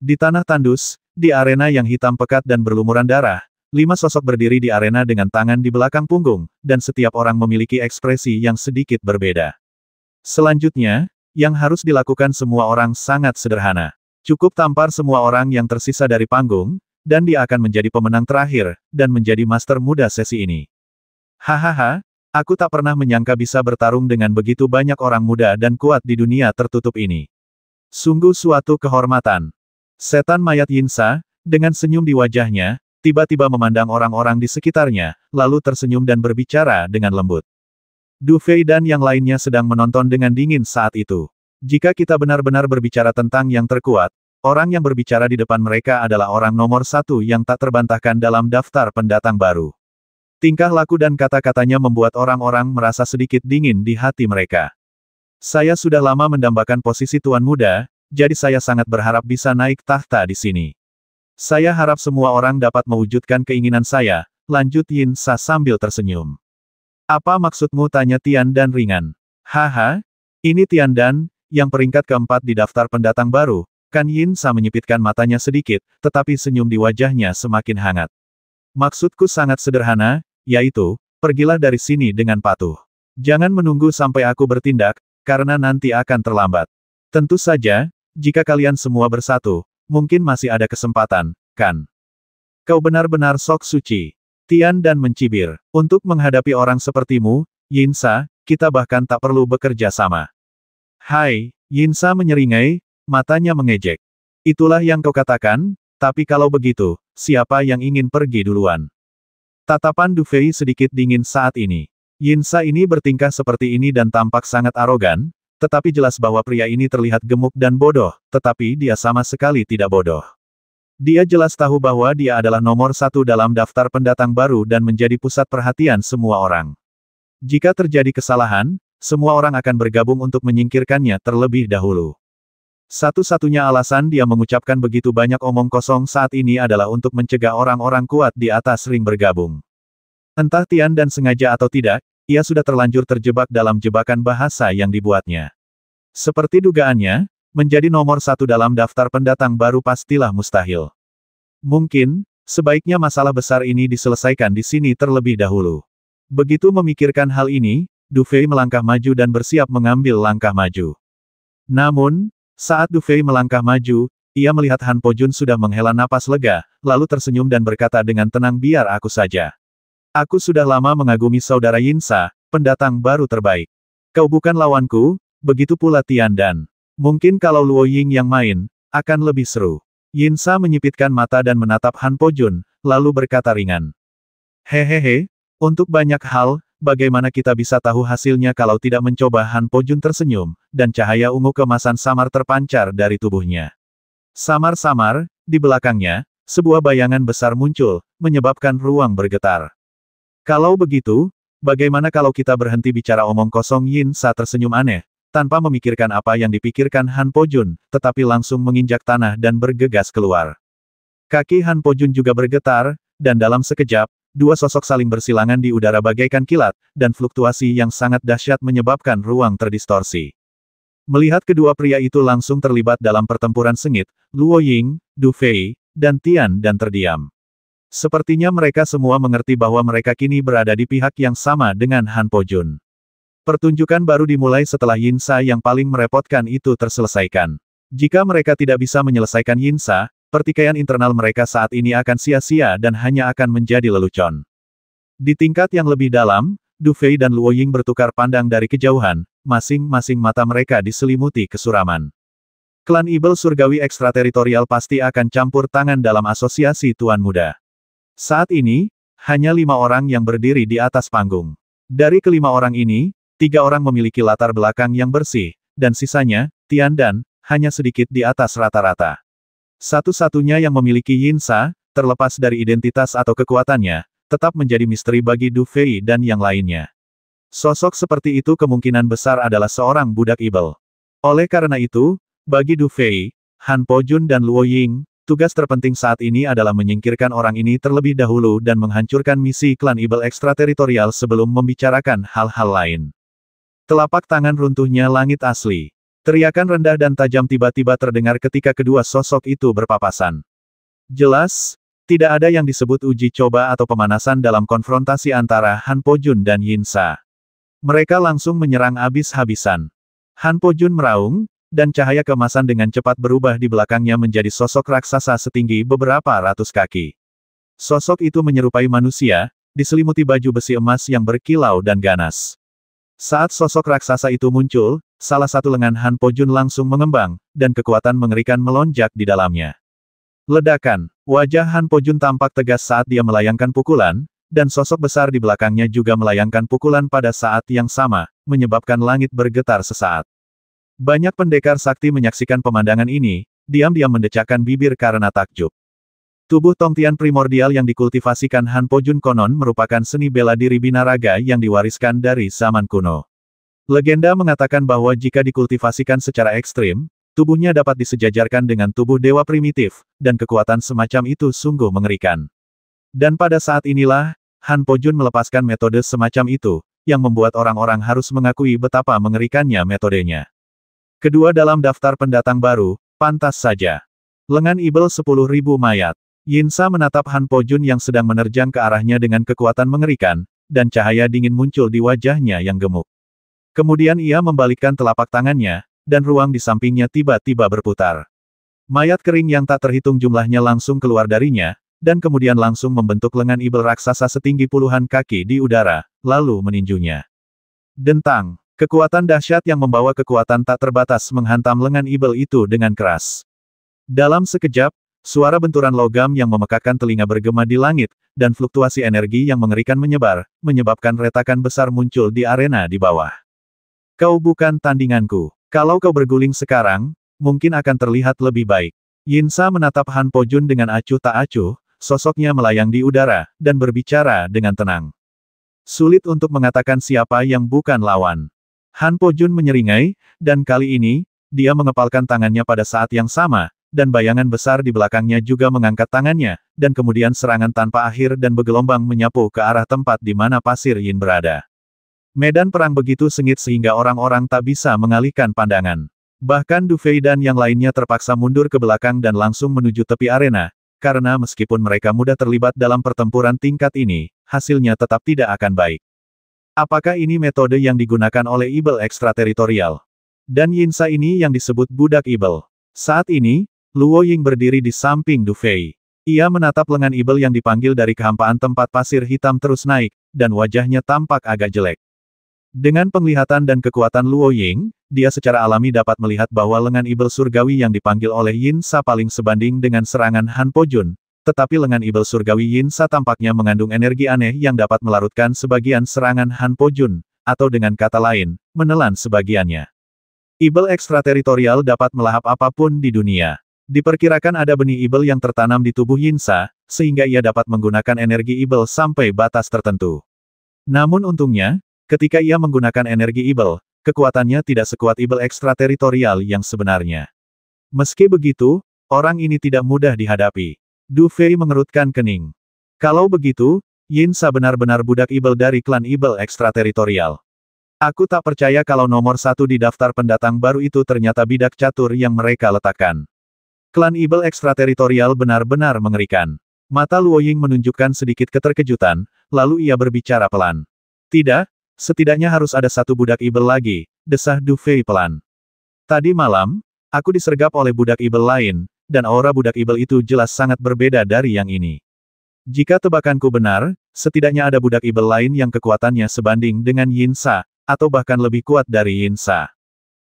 Di tanah tandus, di arena yang hitam pekat dan berlumuran darah, 5 sosok berdiri di arena dengan tangan di belakang punggung, dan setiap orang memiliki ekspresi yang sedikit berbeda. Selanjutnya, yang harus dilakukan semua orang sangat sederhana. Cukup tampar semua orang yang tersisa dari panggung, dan dia akan menjadi pemenang terakhir, dan menjadi master muda sesi ini. Hahaha, aku tak pernah menyangka bisa bertarung dengan begitu banyak orang muda dan kuat di dunia tertutup ini. Sungguh suatu kehormatan. Setan mayat Yinsa, dengan senyum di wajahnya, tiba-tiba memandang orang-orang di sekitarnya, lalu tersenyum dan berbicara dengan lembut. Du Fei dan yang lainnya sedang menonton dengan dingin saat itu. Jika kita benar-benar berbicara tentang yang terkuat, orang yang berbicara di depan mereka adalah orang nomor 1 yang tak terbantahkan dalam daftar pendatang baru. Tingkah laku dan kata-katanya membuat orang-orang merasa sedikit dingin di hati mereka. Saya sudah lama mendambakan posisi Tuan Muda, jadi saya sangat berharap bisa naik tahta di sini. Saya harap semua orang dapat mewujudkan keinginan saya, lanjut Yin Sa sambil tersenyum. Apa maksudmu, tanya Tian Dan ringan. Haha, ini Tian Dan, yang peringkat keempat di daftar pendatang baru, kan. Yin Sa menyipitkan matanya sedikit, tetapi senyum di wajahnya semakin hangat. Maksudku sangat sederhana, yaitu, pergilah dari sini dengan patuh. Jangan menunggu sampai aku bertindak, karena nanti akan terlambat. Tentu saja, jika kalian semua bersatu, mungkin masih ada kesempatan, kan? Kau benar-benar sok suci. Tian Dan mencibir. Untuk menghadapi orang sepertimu, Yin Sa, kita bahkan tak perlu bekerja sama. Hai, Yin Sa menyeringai, matanya mengejek. Itulah yang kau katakan, tapi kalau begitu, siapa yang ingin pergi duluan? Tatapan Du Fei sedikit dingin saat ini. Yin Sa ini bertingkah seperti ini dan tampak sangat arogan, tetapi jelas bahwa pria ini terlihat gemuk dan bodoh, tetapi dia sama sekali tidak bodoh. Dia jelas tahu bahwa dia adalah nomor 1 dalam daftar pendatang baru dan menjadi pusat perhatian semua orang. Jika terjadi kesalahan, semua orang akan bergabung untuk menyingkirkannya terlebih dahulu. Satu-satunya alasan dia mengucapkan begitu banyak omong kosong saat ini adalah untuk mencegah orang-orang kuat di atas ring bergabung. Entah Tian Dan sengaja atau tidak, ia sudah terlanjur terjebak dalam jebakan bahasa yang dibuatnya. Seperti dugaannya, menjadi nomor 1 dalam daftar pendatang baru pastilah mustahil. Mungkin, sebaiknya masalah besar ini diselesaikan di sini terlebih dahulu. Begitu memikirkan hal ini, Du Fei melangkah maju dan bersiap mengambil langkah maju. Namun, saat Du Fei melangkah maju, ia melihat Han Pojun sudah menghela napas lega, lalu tersenyum dan berkata dengan tenang, biar aku saja. Aku sudah lama mengagumi saudara Yin Sa, pendatang baru terbaik. Kau bukan lawanku, begitu pula Tian Dan. Mungkin kalau Luo Ying yang main, akan lebih seru. Yin Sa menyipitkan mata dan menatap Han Pojun, lalu berkata ringan. Hehehe, untuk banyak hal, bagaimana kita bisa tahu hasilnya kalau tidak mencoba? Han Pojun tersenyum, dan cahaya ungu kemasan samar terpancar dari tubuhnya. Samar-samar, di belakangnya, sebuah bayangan besar muncul, menyebabkan ruang bergetar. Kalau begitu, bagaimana kalau kita berhenti bicara omong kosong? Yin Sa tersenyum aneh, tanpa memikirkan apa yang dipikirkan Han Pojun, tetapi langsung menginjak tanah dan bergegas keluar. Kaki Han Pojun juga bergetar, dan dalam sekejap, dua sosok saling bersilangan di udara bagaikan kilat, dan fluktuasi yang sangat dahsyat menyebabkan ruang terdistorsi. Melihat kedua pria itu langsung terlibat dalam pertempuran sengit, Luo Ying, Du Fei, dan Tian Dan terdiam. Sepertinya mereka semua mengerti bahwa mereka kini berada di pihak yang sama dengan Han Pojun. Pertunjukan baru dimulai setelah Yin Sa yang paling merepotkan itu terselesaikan. Jika mereka tidak bisa menyelesaikan Yin Sa, pertikaian internal mereka saat ini akan sia-sia dan hanya akan menjadi lelucon. Di tingkat yang lebih dalam, Du Fei dan Luo Ying bertukar pandang dari kejauhan, masing-masing mata mereka diselimuti kesuraman. Klan Ibel Surgawi Ekstrateritorial pasti akan campur tangan dalam asosiasi Tuan Muda. Saat ini, hanya 5 orang yang berdiri di atas panggung. Dari kelima orang ini, 3 orang memiliki latar belakang yang bersih, dan sisanya, Tian Dan, hanya sedikit di atas rata-rata. Satu-satunya yang memiliki Yin Sa, terlepas dari identitas atau kekuatannya, tetap menjadi misteri bagi Du Fei dan yang lainnya. Sosok seperti itu kemungkinan besar adalah seorang budak Ibel. Oleh karena itu, bagi Du Fei, Han Pojun dan Luo Ying, tugas terpenting saat ini adalah menyingkirkan orang ini terlebih dahulu dan menghancurkan misi klan Ibel ekstrateritorial sebelum membicarakan hal-hal lain. Telapak tangan runtuhnya langit asli. Teriakan rendah dan tajam tiba-tiba terdengar ketika kedua sosok itu berpapasan. Jelas, tidak ada yang disebut uji coba atau pemanasan dalam konfrontasi antara Han Pojun dan Yin Sa. Mereka langsung menyerang habis-habisan. Han Pojun meraung, dan cahaya keemasan dengan cepat berubah di belakangnya menjadi sosok raksasa setinggi beberapa ratus kaki. Sosok itu menyerupai manusia, diselimuti baju besi emas yang berkilau dan ganas. Saat sosok raksasa itu muncul, salah satu lengan Han Pojun langsung mengembang, dan kekuatan mengerikan melonjak di dalamnya. Ledakan. Wajah Han Pojun tampak tegas saat dia melayangkan pukulan, dan sosok besar di belakangnya juga melayangkan pukulan pada saat yang sama, menyebabkan langit bergetar sesaat. Banyak pendekar sakti menyaksikan pemandangan ini, diam-diam mendecakkan bibir karena takjub. Tubuh Tongtian primordial yang dikultivasikan Han Pojun konon merupakan seni bela diri binaraga yang diwariskan dari zaman kuno. Legenda mengatakan bahwa jika dikultivasikan secara ekstrim, tubuhnya dapat disejajarkan dengan tubuh dewa primitif, dan kekuatan semacam itu sungguh mengerikan. Dan pada saat inilah, Han Pojun melepaskan metode semacam itu, yang membuat orang-orang harus mengakui betapa mengerikannya metodenya. Kedua dalam daftar pendatang baru, pantas saja. Lengan Ibel 10.000 mayat. Yin Sa menatap Han Pojun yang sedang menerjang ke arahnya dengan kekuatan mengerikan, dan cahaya dingin muncul di wajahnya yang gemuk. Kemudian ia membalikkan telapak tangannya, dan ruang di sampingnya tiba-tiba berputar. Mayat kering yang tak terhitung jumlahnya langsung keluar darinya, dan kemudian langsung membentuk lengan Ibel raksasa setinggi puluhan kaki di udara, lalu meninjunya. Dentang. Kekuatan dahsyat yang membawa kekuatan tak terbatas menghantam lengan Ibel itu dengan keras. Dalam sekejap, suara benturan logam yang memekakkan telinga bergema di langit, dan fluktuasi energi yang mengerikan menyebar, menyebabkan retakan besar muncul di arena di bawah. Kau bukan tandinganku. Kalau kau berguling sekarang, mungkin akan terlihat lebih baik. Yin Sa menatap Han Pojun dengan acuh tak acuh, sosoknya melayang di udara, dan berbicara dengan tenang. Sulit untuk mengatakan siapa yang bukan lawan. Han Pojun menyeringai, dan kali ini, dia mengepalkan tangannya pada saat yang sama, dan bayangan besar di belakangnya juga mengangkat tangannya, dan kemudian serangan tanpa akhir dan bergelombang menyapu ke arah tempat di mana pasir Yin berada. Medan perang begitu sengit sehingga orang-orang tak bisa mengalihkan pandangan. Bahkan Du Fei dan yang lainnya terpaksa mundur ke belakang dan langsung menuju tepi arena, karena meskipun mereka mudah terlibat dalam pertempuran tingkat ini, hasilnya tetap tidak akan baik. Apakah ini metode yang digunakan oleh Ibel ekstrateritorial? Dan Yin Sa ini yang disebut budak Ibel. Saat ini, Luo Ying berdiri di samping Du Fei. Ia menatap lengan Ibel yang dipanggil dari kehampaan tempat pasir hitam terus naik, dan wajahnya tampak agak jelek. Dengan penglihatan dan kekuatan Luo Ying, dia secara alami dapat melihat bahwa lengan Ibel surgawi yang dipanggil oleh Yin Sa paling sebanding dengan serangan Han Pojun, tetapi lengan Ibel surgawi Yin Sa tampaknya mengandung energi aneh yang dapat melarutkan sebagian serangan Han Pojun, atau dengan kata lain, menelan sebagiannya. Ibel ekstrateritorial dapat melahap apapun di dunia. Diperkirakan ada benih Ibel yang tertanam di tubuh Yin Sa, sehingga ia dapat menggunakan energi Ibel sampai batas tertentu. Namun untungnya, ketika ia menggunakan energi Ibel, kekuatannya tidak sekuat Ibel ekstrateritorial yang sebenarnya. Meski begitu, orang ini tidak mudah dihadapi. Du Fei mengerutkan kening. Kalau begitu, Yin Sa benar-benar budak Ibel dari klan Ibel ekstrateritorial. Aku tak percaya kalau nomor satu di daftar pendatang baru itu ternyata bidak catur yang mereka letakkan. Klan Ibel ekstrateritorial benar-benar mengerikan. Mata Luo Ying menunjukkan sedikit keterkejutan, lalu ia berbicara pelan. Tidak, setidaknya harus ada satu budak Ibel lagi, desah Du Fei pelan. Tadi malam, aku disergap oleh budak Ibel lain, dan aura budak Ibel itu jelas sangat berbeda dari yang ini. Jika tebakanku benar, setidaknya ada budak Ibel lain yang kekuatannya sebanding dengan Yin Sa, atau bahkan lebih kuat dari Yin Sa.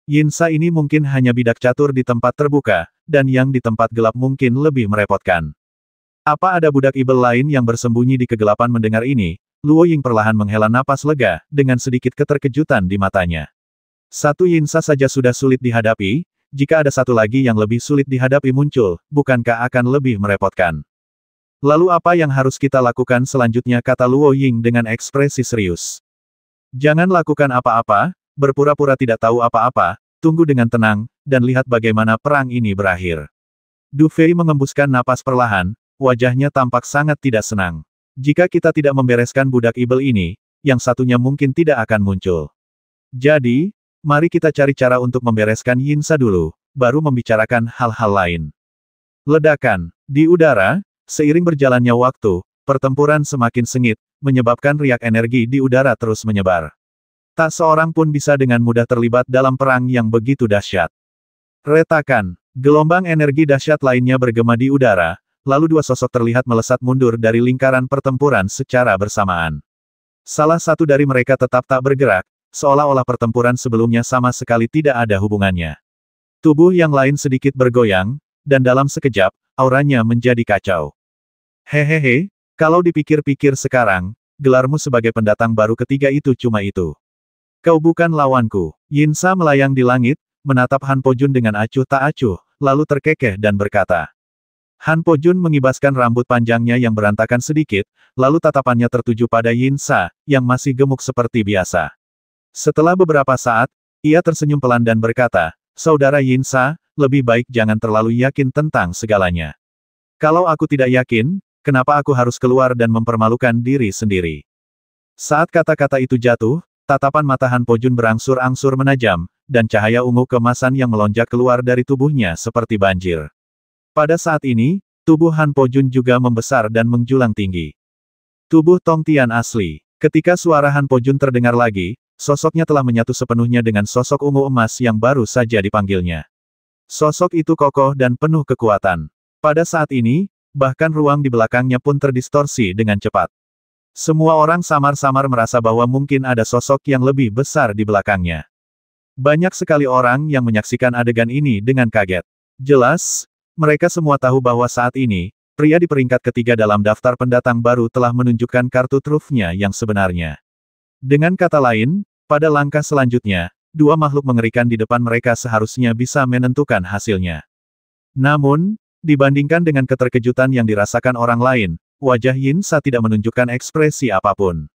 Yin Sa ini mungkin hanya bidak catur di tempat terbuka, dan yang di tempat gelap mungkin lebih merepotkan. Apa ada budak Ibel lain yang bersembunyi di kegelapan? Mendengar ini, Luo Ying perlahan menghela napas lega, dengan sedikit keterkejutan di matanya. Satu Yin Sa saja sudah sulit dihadapi, jika ada satu lagi yang lebih sulit dihadapi muncul, bukankah akan lebih merepotkan? Lalu apa yang harus kita lakukan selanjutnya? Kata Luo Ying dengan ekspresi serius. Jangan lakukan apa-apa, berpura-pura tidak tahu apa-apa, tunggu dengan tenang, dan lihat bagaimana perang ini berakhir. Du Fei mengembuskan napas perlahan, wajahnya tampak sangat tidak senang. Jika kita tidak membereskan budak Ibel ini, yang satunya mungkin tidak akan muncul. Jadi, mari kita cari cara untuk membereskan Yinsa dulu, baru membicarakan hal-hal lain. Ledakan. Di udara, seiring berjalannya waktu, pertempuran semakin sengit, menyebabkan riak energi di udara terus menyebar. Tak seorang pun bisa dengan mudah terlibat dalam perang yang begitu dahsyat. Retakan. Gelombang energi dahsyat lainnya bergema di udara, lalu dua sosok terlihat melesat mundur dari lingkaran pertempuran secara bersamaan. Salah satu dari mereka tetap tak bergerak, seolah-olah pertempuran sebelumnya sama sekali tidak ada hubungannya. Tubuh yang lain sedikit bergoyang, dan dalam sekejap, auranya menjadi kacau. Hehehe, kalau dipikir-pikir sekarang, gelarmu sebagai pendatang baru ketiga itu cuma itu. Kau bukan lawanku. Yinsa melayang di langit, menatap Han Pojun dengan acuh tak acuh, lalu terkekeh dan berkata. Han Pojun mengibaskan rambut panjangnya yang berantakan sedikit, lalu tatapannya tertuju pada Yinsa, yang masih gemuk seperti biasa. Setelah beberapa saat, ia tersenyum pelan dan berkata, Saudara Yinsa, lebih baik jangan terlalu yakin tentang segalanya. Kalau aku tidak yakin, kenapa aku harus keluar dan mempermalukan diri sendiri? Saat kata-kata itu jatuh, tatapan mata Han Pojun berangsur-angsur menajam, dan cahaya ungu keemasan yang melonjak keluar dari tubuhnya seperti banjir. Pada saat ini, tubuh Han Pojun juga membesar dan menjulang tinggi. Tubuh Tong Tian asli. Ketika suara Han Pojun terdengar lagi, sosoknya telah menyatu sepenuhnya dengan sosok ungu emas yang baru saja dipanggilnya. Sosok itu kokoh dan penuh kekuatan. Pada saat ini, bahkan ruang di belakangnya pun terdistorsi dengan cepat. Semua orang samar-samar merasa bahwa mungkin ada sosok yang lebih besar di belakangnya. Banyak sekali orang yang menyaksikan adegan ini dengan kaget. Jelas, mereka semua tahu bahwa saat ini, pria di peringkat ketiga dalam daftar pendatang baru telah menunjukkan kartu trufnya yang sebenarnya. Dengan kata lain, pada langkah selanjutnya, dua makhluk mengerikan di depan mereka seharusnya bisa menentukan hasilnya. Namun, dibandingkan dengan keterkejutan yang dirasakan orang lain, wajah Yinsa tidak menunjukkan ekspresi apapun.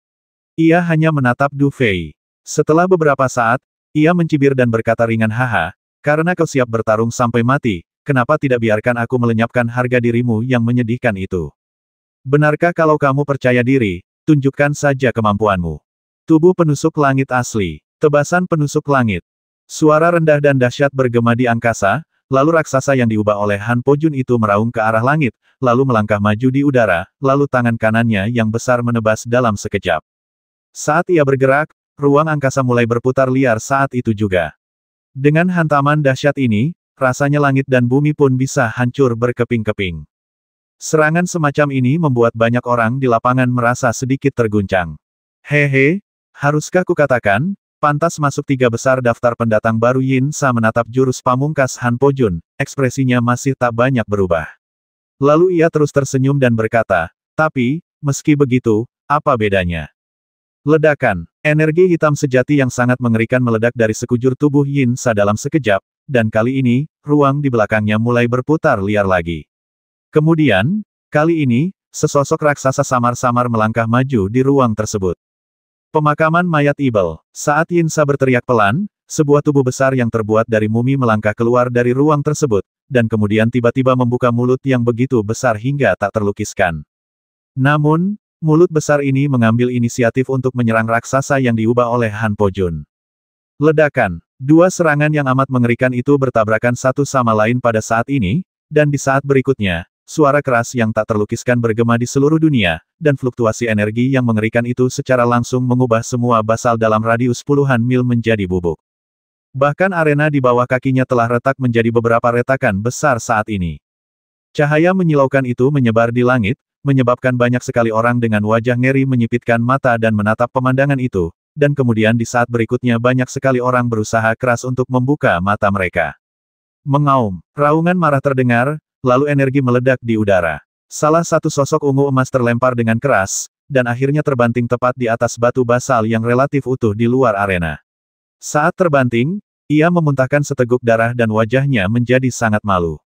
Ia hanya menatap Du Fei. Setelah beberapa saat, ia mencibir dan berkata ringan, haha, karena kau siap bertarung sampai mati, kenapa tidak biarkan aku melenyapkan harga dirimu yang menyedihkan itu? Benarkah kalau kamu percaya diri, tunjukkan saja kemampuanmu. Tubuh penusuk langit asli. Tebasan penusuk langit. Suara rendah dan dahsyat bergema di angkasa, lalu raksasa yang diubah oleh Han Pojun itu meraung ke arah langit, lalu melangkah maju di udara, lalu tangan kanannya yang besar menebas dalam sekejap. Saat ia bergerak, ruang angkasa mulai berputar liar saat itu juga. Dengan hantaman dahsyat ini, rasanya langit dan bumi pun bisa hancur berkeping-keping. Serangan semacam ini membuat banyak orang di lapangan merasa sedikit terguncang. Hehe, haruskah kukatakan, pantas masuk tiga besar daftar pendatang baru. Yinsa menatap jurus pamungkas Han Pojun, ekspresinya masih tak banyak berubah. Lalu ia terus tersenyum dan berkata, tapi, meski begitu, apa bedanya? Ledakan. Energi hitam sejati yang sangat mengerikan meledak dari sekujur tubuh Yinsa dalam sekejap, dan kali ini, ruang di belakangnya mulai berputar liar lagi. Kemudian, kali ini, sesosok raksasa samar-samar melangkah maju di ruang tersebut. Pemakaman mayat Ibel. Saat Yinsa berteriak pelan, sebuah tubuh besar yang terbuat dari mumi melangkah keluar dari ruang tersebut, dan kemudian tiba-tiba membuka mulut yang begitu besar hingga tak terlukiskan. Namun, mulut besar ini mengambil inisiatif untuk menyerang raksasa yang diubah oleh Han Pojun. Ledakan. Dua serangan yang amat mengerikan itu bertabrakan satu sama lain pada saat ini, dan di saat berikutnya, suara keras yang tak terlukiskan bergema di seluruh dunia, dan fluktuasi energi yang mengerikan itu secara langsung mengubah semua basal dalam radius puluhan mil menjadi bubuk. Bahkan arena di bawah kakinya telah retak menjadi beberapa retakan besar saat ini. Cahaya menyilaukan itu menyebar di langit, menyebabkan banyak sekali orang dengan wajah ngeri menyipitkan mata dan menatap pemandangan itu, dan kemudian di saat berikutnya banyak sekali orang berusaha keras untuk membuka mata mereka. Mengaum, raungan marah terdengar, lalu energi meledak di udara. Salah satu sosok ungu emas terlempar dengan keras, dan akhirnya terbanting tepat di atas batu basal yang relatif utuh di luar arena. Saat terbanting, ia memuntahkan seteguk darah dan wajahnya menjadi sangat malu.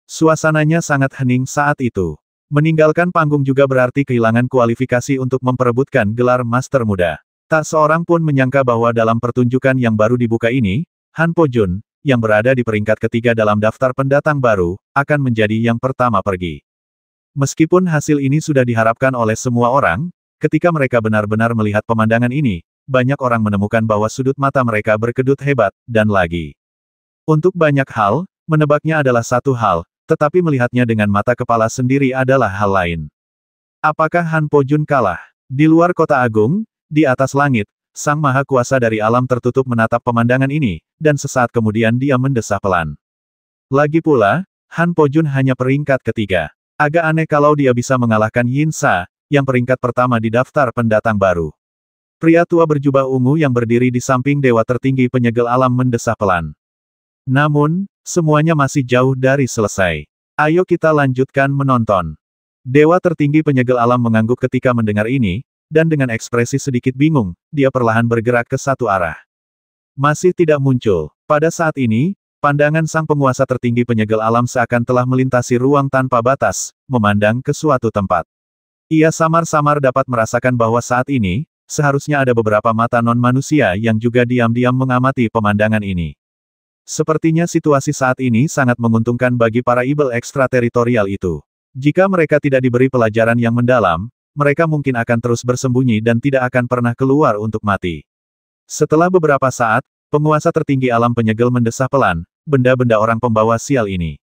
Suasananya sangat hening saat itu. Meninggalkan panggung juga berarti kehilangan kualifikasi untuk memperebutkan gelar Master Muda. Tak seorang pun menyangka bahwa dalam pertunjukan yang baru dibuka ini, Han Pojun, yang berada di peringkat ketiga dalam daftar pendatang baru, akan menjadi yang pertama pergi. Meskipun hasil ini sudah diharapkan oleh semua orang, ketika mereka benar-benar melihat pemandangan ini, banyak orang menemukan bahwa sudut mata mereka berkedut hebat, dan lagi. Untuk banyak hal, menebaknya adalah satu hal, tetapi melihatnya dengan mata kepala sendiri adalah hal lain. Apakah Han Po Jun kalah? Di luar kota agung, di atas langit, Sang Maha Kuasa dari alam tertutup menatap pemandangan ini, dan sesaat kemudian dia mendesah pelan. Lagi pula, Han Po Jun hanya peringkat ketiga. Agak aneh kalau dia bisa mengalahkan Yin Sa, yang peringkat pertama di daftar pendatang baru. Pria tua berjubah ungu yang berdiri di samping dewa tertinggi penyegel alam mendesah pelan. Namun, semuanya masih jauh dari selesai. Ayo kita lanjutkan menonton. Dewa tertinggi penyegel alam mengangguk ketika mendengar ini, dan dengan ekspresi sedikit bingung, dia perlahan bergerak ke satu arah. Masih tidak muncul. Pada saat ini, pandangan sang penguasa tertinggi penyegel alam seakan telah melintasi ruang tanpa batas, memandang ke suatu tempat. Ia samar-samar dapat merasakan bahwa saat ini, seharusnya ada beberapa mata non-manusia yang juga diam-diam mengamati pemandangan ini. Sepertinya situasi saat ini sangat menguntungkan bagi para ibel ekstrateritorial itu. Jika mereka tidak diberi pelajaran yang mendalam, mereka mungkin akan terus bersembunyi dan tidak akan pernah keluar untuk mati. Setelah beberapa saat, penguasa tertinggi alam penyegel mendesah pelan, benda-benda orang pembawa sial ini.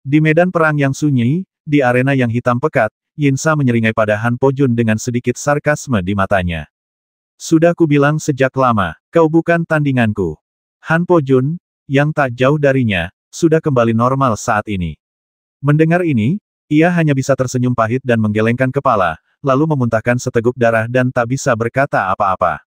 Di medan perang yang sunyi, di arena yang hitam pekat, Yin Sa menyeringai pada Han Po Jun dengan sedikit sarkasme di matanya. Sudah kubilang sejak lama, kau bukan tandinganku. Han Po Jun, yang tak jauh darinya, sudah kembali normal saat ini. Mendengar ini, ia hanya bisa tersenyum pahit dan menggelengkan kepala, lalu memuntahkan seteguk darah dan tak bisa berkata apa-apa.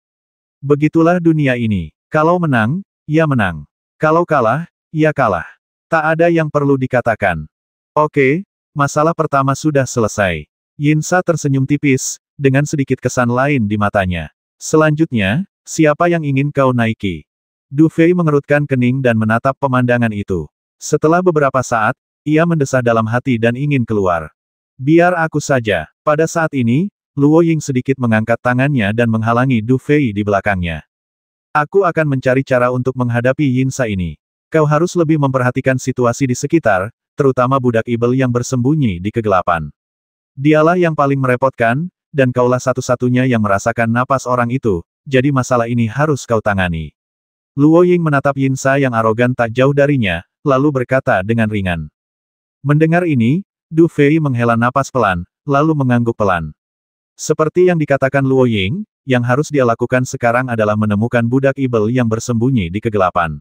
Begitulah dunia ini. Kalau menang, ia menang. Kalau kalah, ia kalah. Tak ada yang perlu dikatakan. Oke, masalah pertama sudah selesai. Yin Sa tersenyum tipis, dengan sedikit kesan lain di matanya. Selanjutnya, siapa yang ingin kau naiki? Du Fei mengerutkan kening dan menatap pemandangan itu. Setelah beberapa saat, ia mendesah dalam hati dan ingin keluar. Biar aku saja. Pada saat ini, Luo Ying sedikit mengangkat tangannya dan menghalangi Du Fei di belakangnya. Aku akan mencari cara untuk menghadapi Yin Sa ini. Kau harus lebih memperhatikan situasi di sekitar, terutama budak ibel yang bersembunyi di kegelapan. Dialah yang paling merepotkan, dan kaulah satu-satunya yang merasakan napas orang itu, jadi masalah ini harus kau tangani. Luo Ying menatap Yin Sa yang arogan tak jauh darinya, lalu berkata dengan ringan. Mendengar ini, Du Fei menghela napas pelan, lalu mengangguk pelan. Seperti yang dikatakan Luo Ying, yang harus dia lakukan sekarang adalah menemukan budak ibel yang bersembunyi di kegelapan.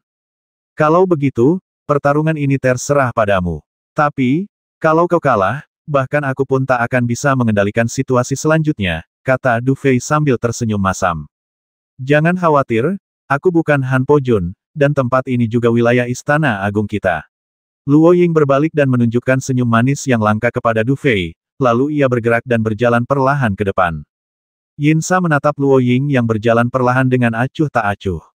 Kalau begitu, pertarungan ini terserah padamu. Tapi, kalau kau kalah, bahkan aku pun tak akan bisa mengendalikan situasi selanjutnya, kata Du Fei sambil tersenyum masam. Jangan khawatir, aku bukan Han Po Jun, dan tempat ini juga wilayah Istana Agung kita. Luo Ying berbalik dan menunjukkan senyum manis yang langka kepada Du Fei, lalu ia bergerak dan berjalan perlahan ke depan. Yin Sa menatap Luo Ying yang berjalan perlahan dengan acuh tak acuh.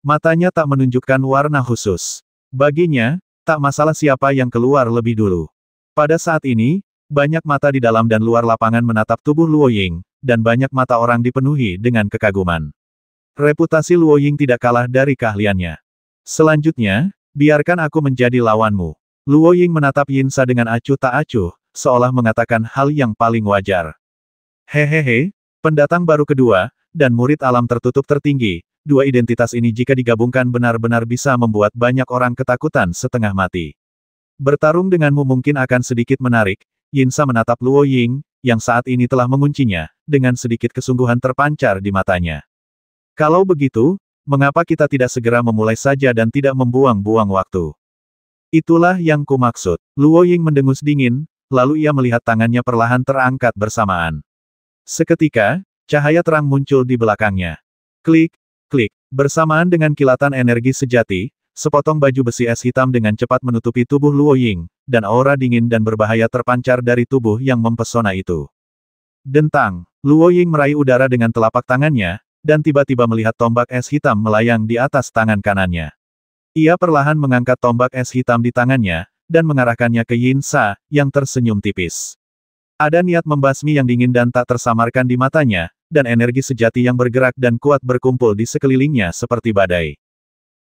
Matanya tak menunjukkan warna khusus. Baginya, tak masalah siapa yang keluar lebih dulu. Pada saat ini, banyak mata di dalam dan luar lapangan menatap tubuh Luo Ying, dan banyak mata orang dipenuhi dengan kekaguman. Reputasi Luo Ying tidak kalah dari keahliannya. Selanjutnya, biarkan aku menjadi lawanmu. Luo Ying menatap Yin Sa dengan acuh tak acuh, seolah mengatakan hal yang paling wajar. Hehehe, pendatang baru kedua, dan murid alam tertutup tertinggi, dua identitas ini jika digabungkan benar-benar bisa membuat banyak orang ketakutan setengah mati. Bertarung denganmu mungkin akan sedikit menarik, Yin Sa menatap Luo Ying, yang saat ini telah menguncinya, dengan sedikit kesungguhan terpancar di matanya. Kalau begitu, mengapa kita tidak segera memulai saja dan tidak membuang-buang waktu? Itulah yang kumaksud. Luo Ying mendengus dingin, lalu ia melihat tangannya perlahan terangkat bersamaan. Seketika, cahaya terang muncul di belakangnya. Klik, klik, bersamaan dengan kilatan energi sejati, sepotong baju besi es hitam dengan cepat menutupi tubuh Luo Ying, dan aura dingin dan berbahaya terpancar dari tubuh yang mempesona itu. Dentang, Luo Ying meraih udara dengan telapak tangannya, dan tiba-tiba melihat tombak es hitam melayang di atas tangan kanannya. Ia perlahan mengangkat tombak es hitam di tangannya, dan mengarahkannya ke Yin Sa, yang tersenyum tipis. Ada niat membasmi yang dingin dan tak tersamarkan di matanya, dan energi sejati yang bergerak dan kuat berkumpul di sekelilingnya seperti badai.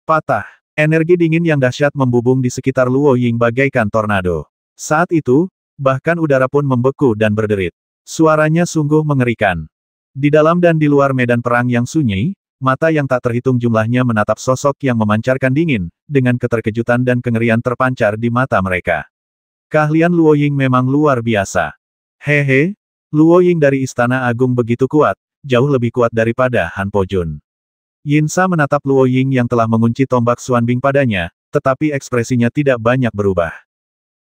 Patah, energi dingin yang dahsyat membubung di sekitar Luo Ying bagaikan tornado. Saat itu, bahkan udara pun membeku dan berderit. Suaranya sungguh mengerikan. Di dalam dan di luar medan perang yang sunyi, mata yang tak terhitung jumlahnya menatap sosok yang memancarkan dingin, dengan keterkejutan dan kengerian terpancar di mata mereka. Keahlian Luo Ying memang luar biasa. Hehe, Luo Ying dari Istana Agung begitu kuat, jauh lebih kuat daripada Han Pojun. Yin Sa menatap Luo Ying yang telah mengunci tombak Xuanbing padanya, tetapi ekspresinya tidak banyak berubah.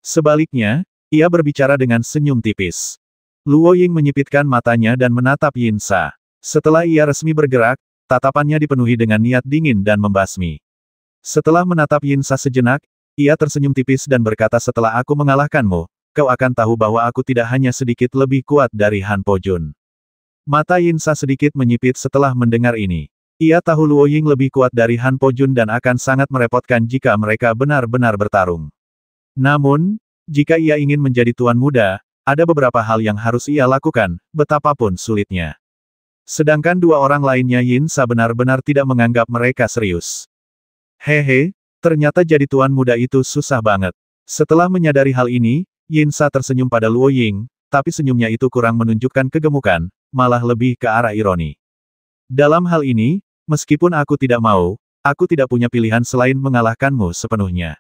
Sebaliknya, ia berbicara dengan senyum tipis. Luo Ying menyipitkan matanya dan menatap Yin Sa. Setelah ia resmi bergerak, tatapannya dipenuhi dengan niat dingin dan membasmi. Setelah menatap Yin Sa sejenak, ia tersenyum tipis dan berkata, setelah aku mengalahkanmu, kau akan tahu bahwa aku tidak hanya sedikit lebih kuat dari Han Pojun. Mata Yin Sa sedikit menyipit setelah mendengar ini. Ia tahu Luo Ying lebih kuat dari Han Pojun dan akan sangat merepotkan jika mereka benar-benar bertarung. Namun, jika ia ingin menjadi tuan muda, ada beberapa hal yang harus ia lakukan, betapapun sulitnya. Sedangkan dua orang lainnya Yin Sa benar-benar tidak menganggap mereka serius. Hehe, ternyata jadi tuan muda itu susah banget. Setelah menyadari hal ini, Yin Sa tersenyum pada Luo Ying, tapi senyumnya itu kurang menunjukkan kegemukan, malah lebih ke arah ironi. Dalam hal ini, meskipun aku tidak mau, aku tidak punya pilihan selain mengalahkanmu sepenuhnya.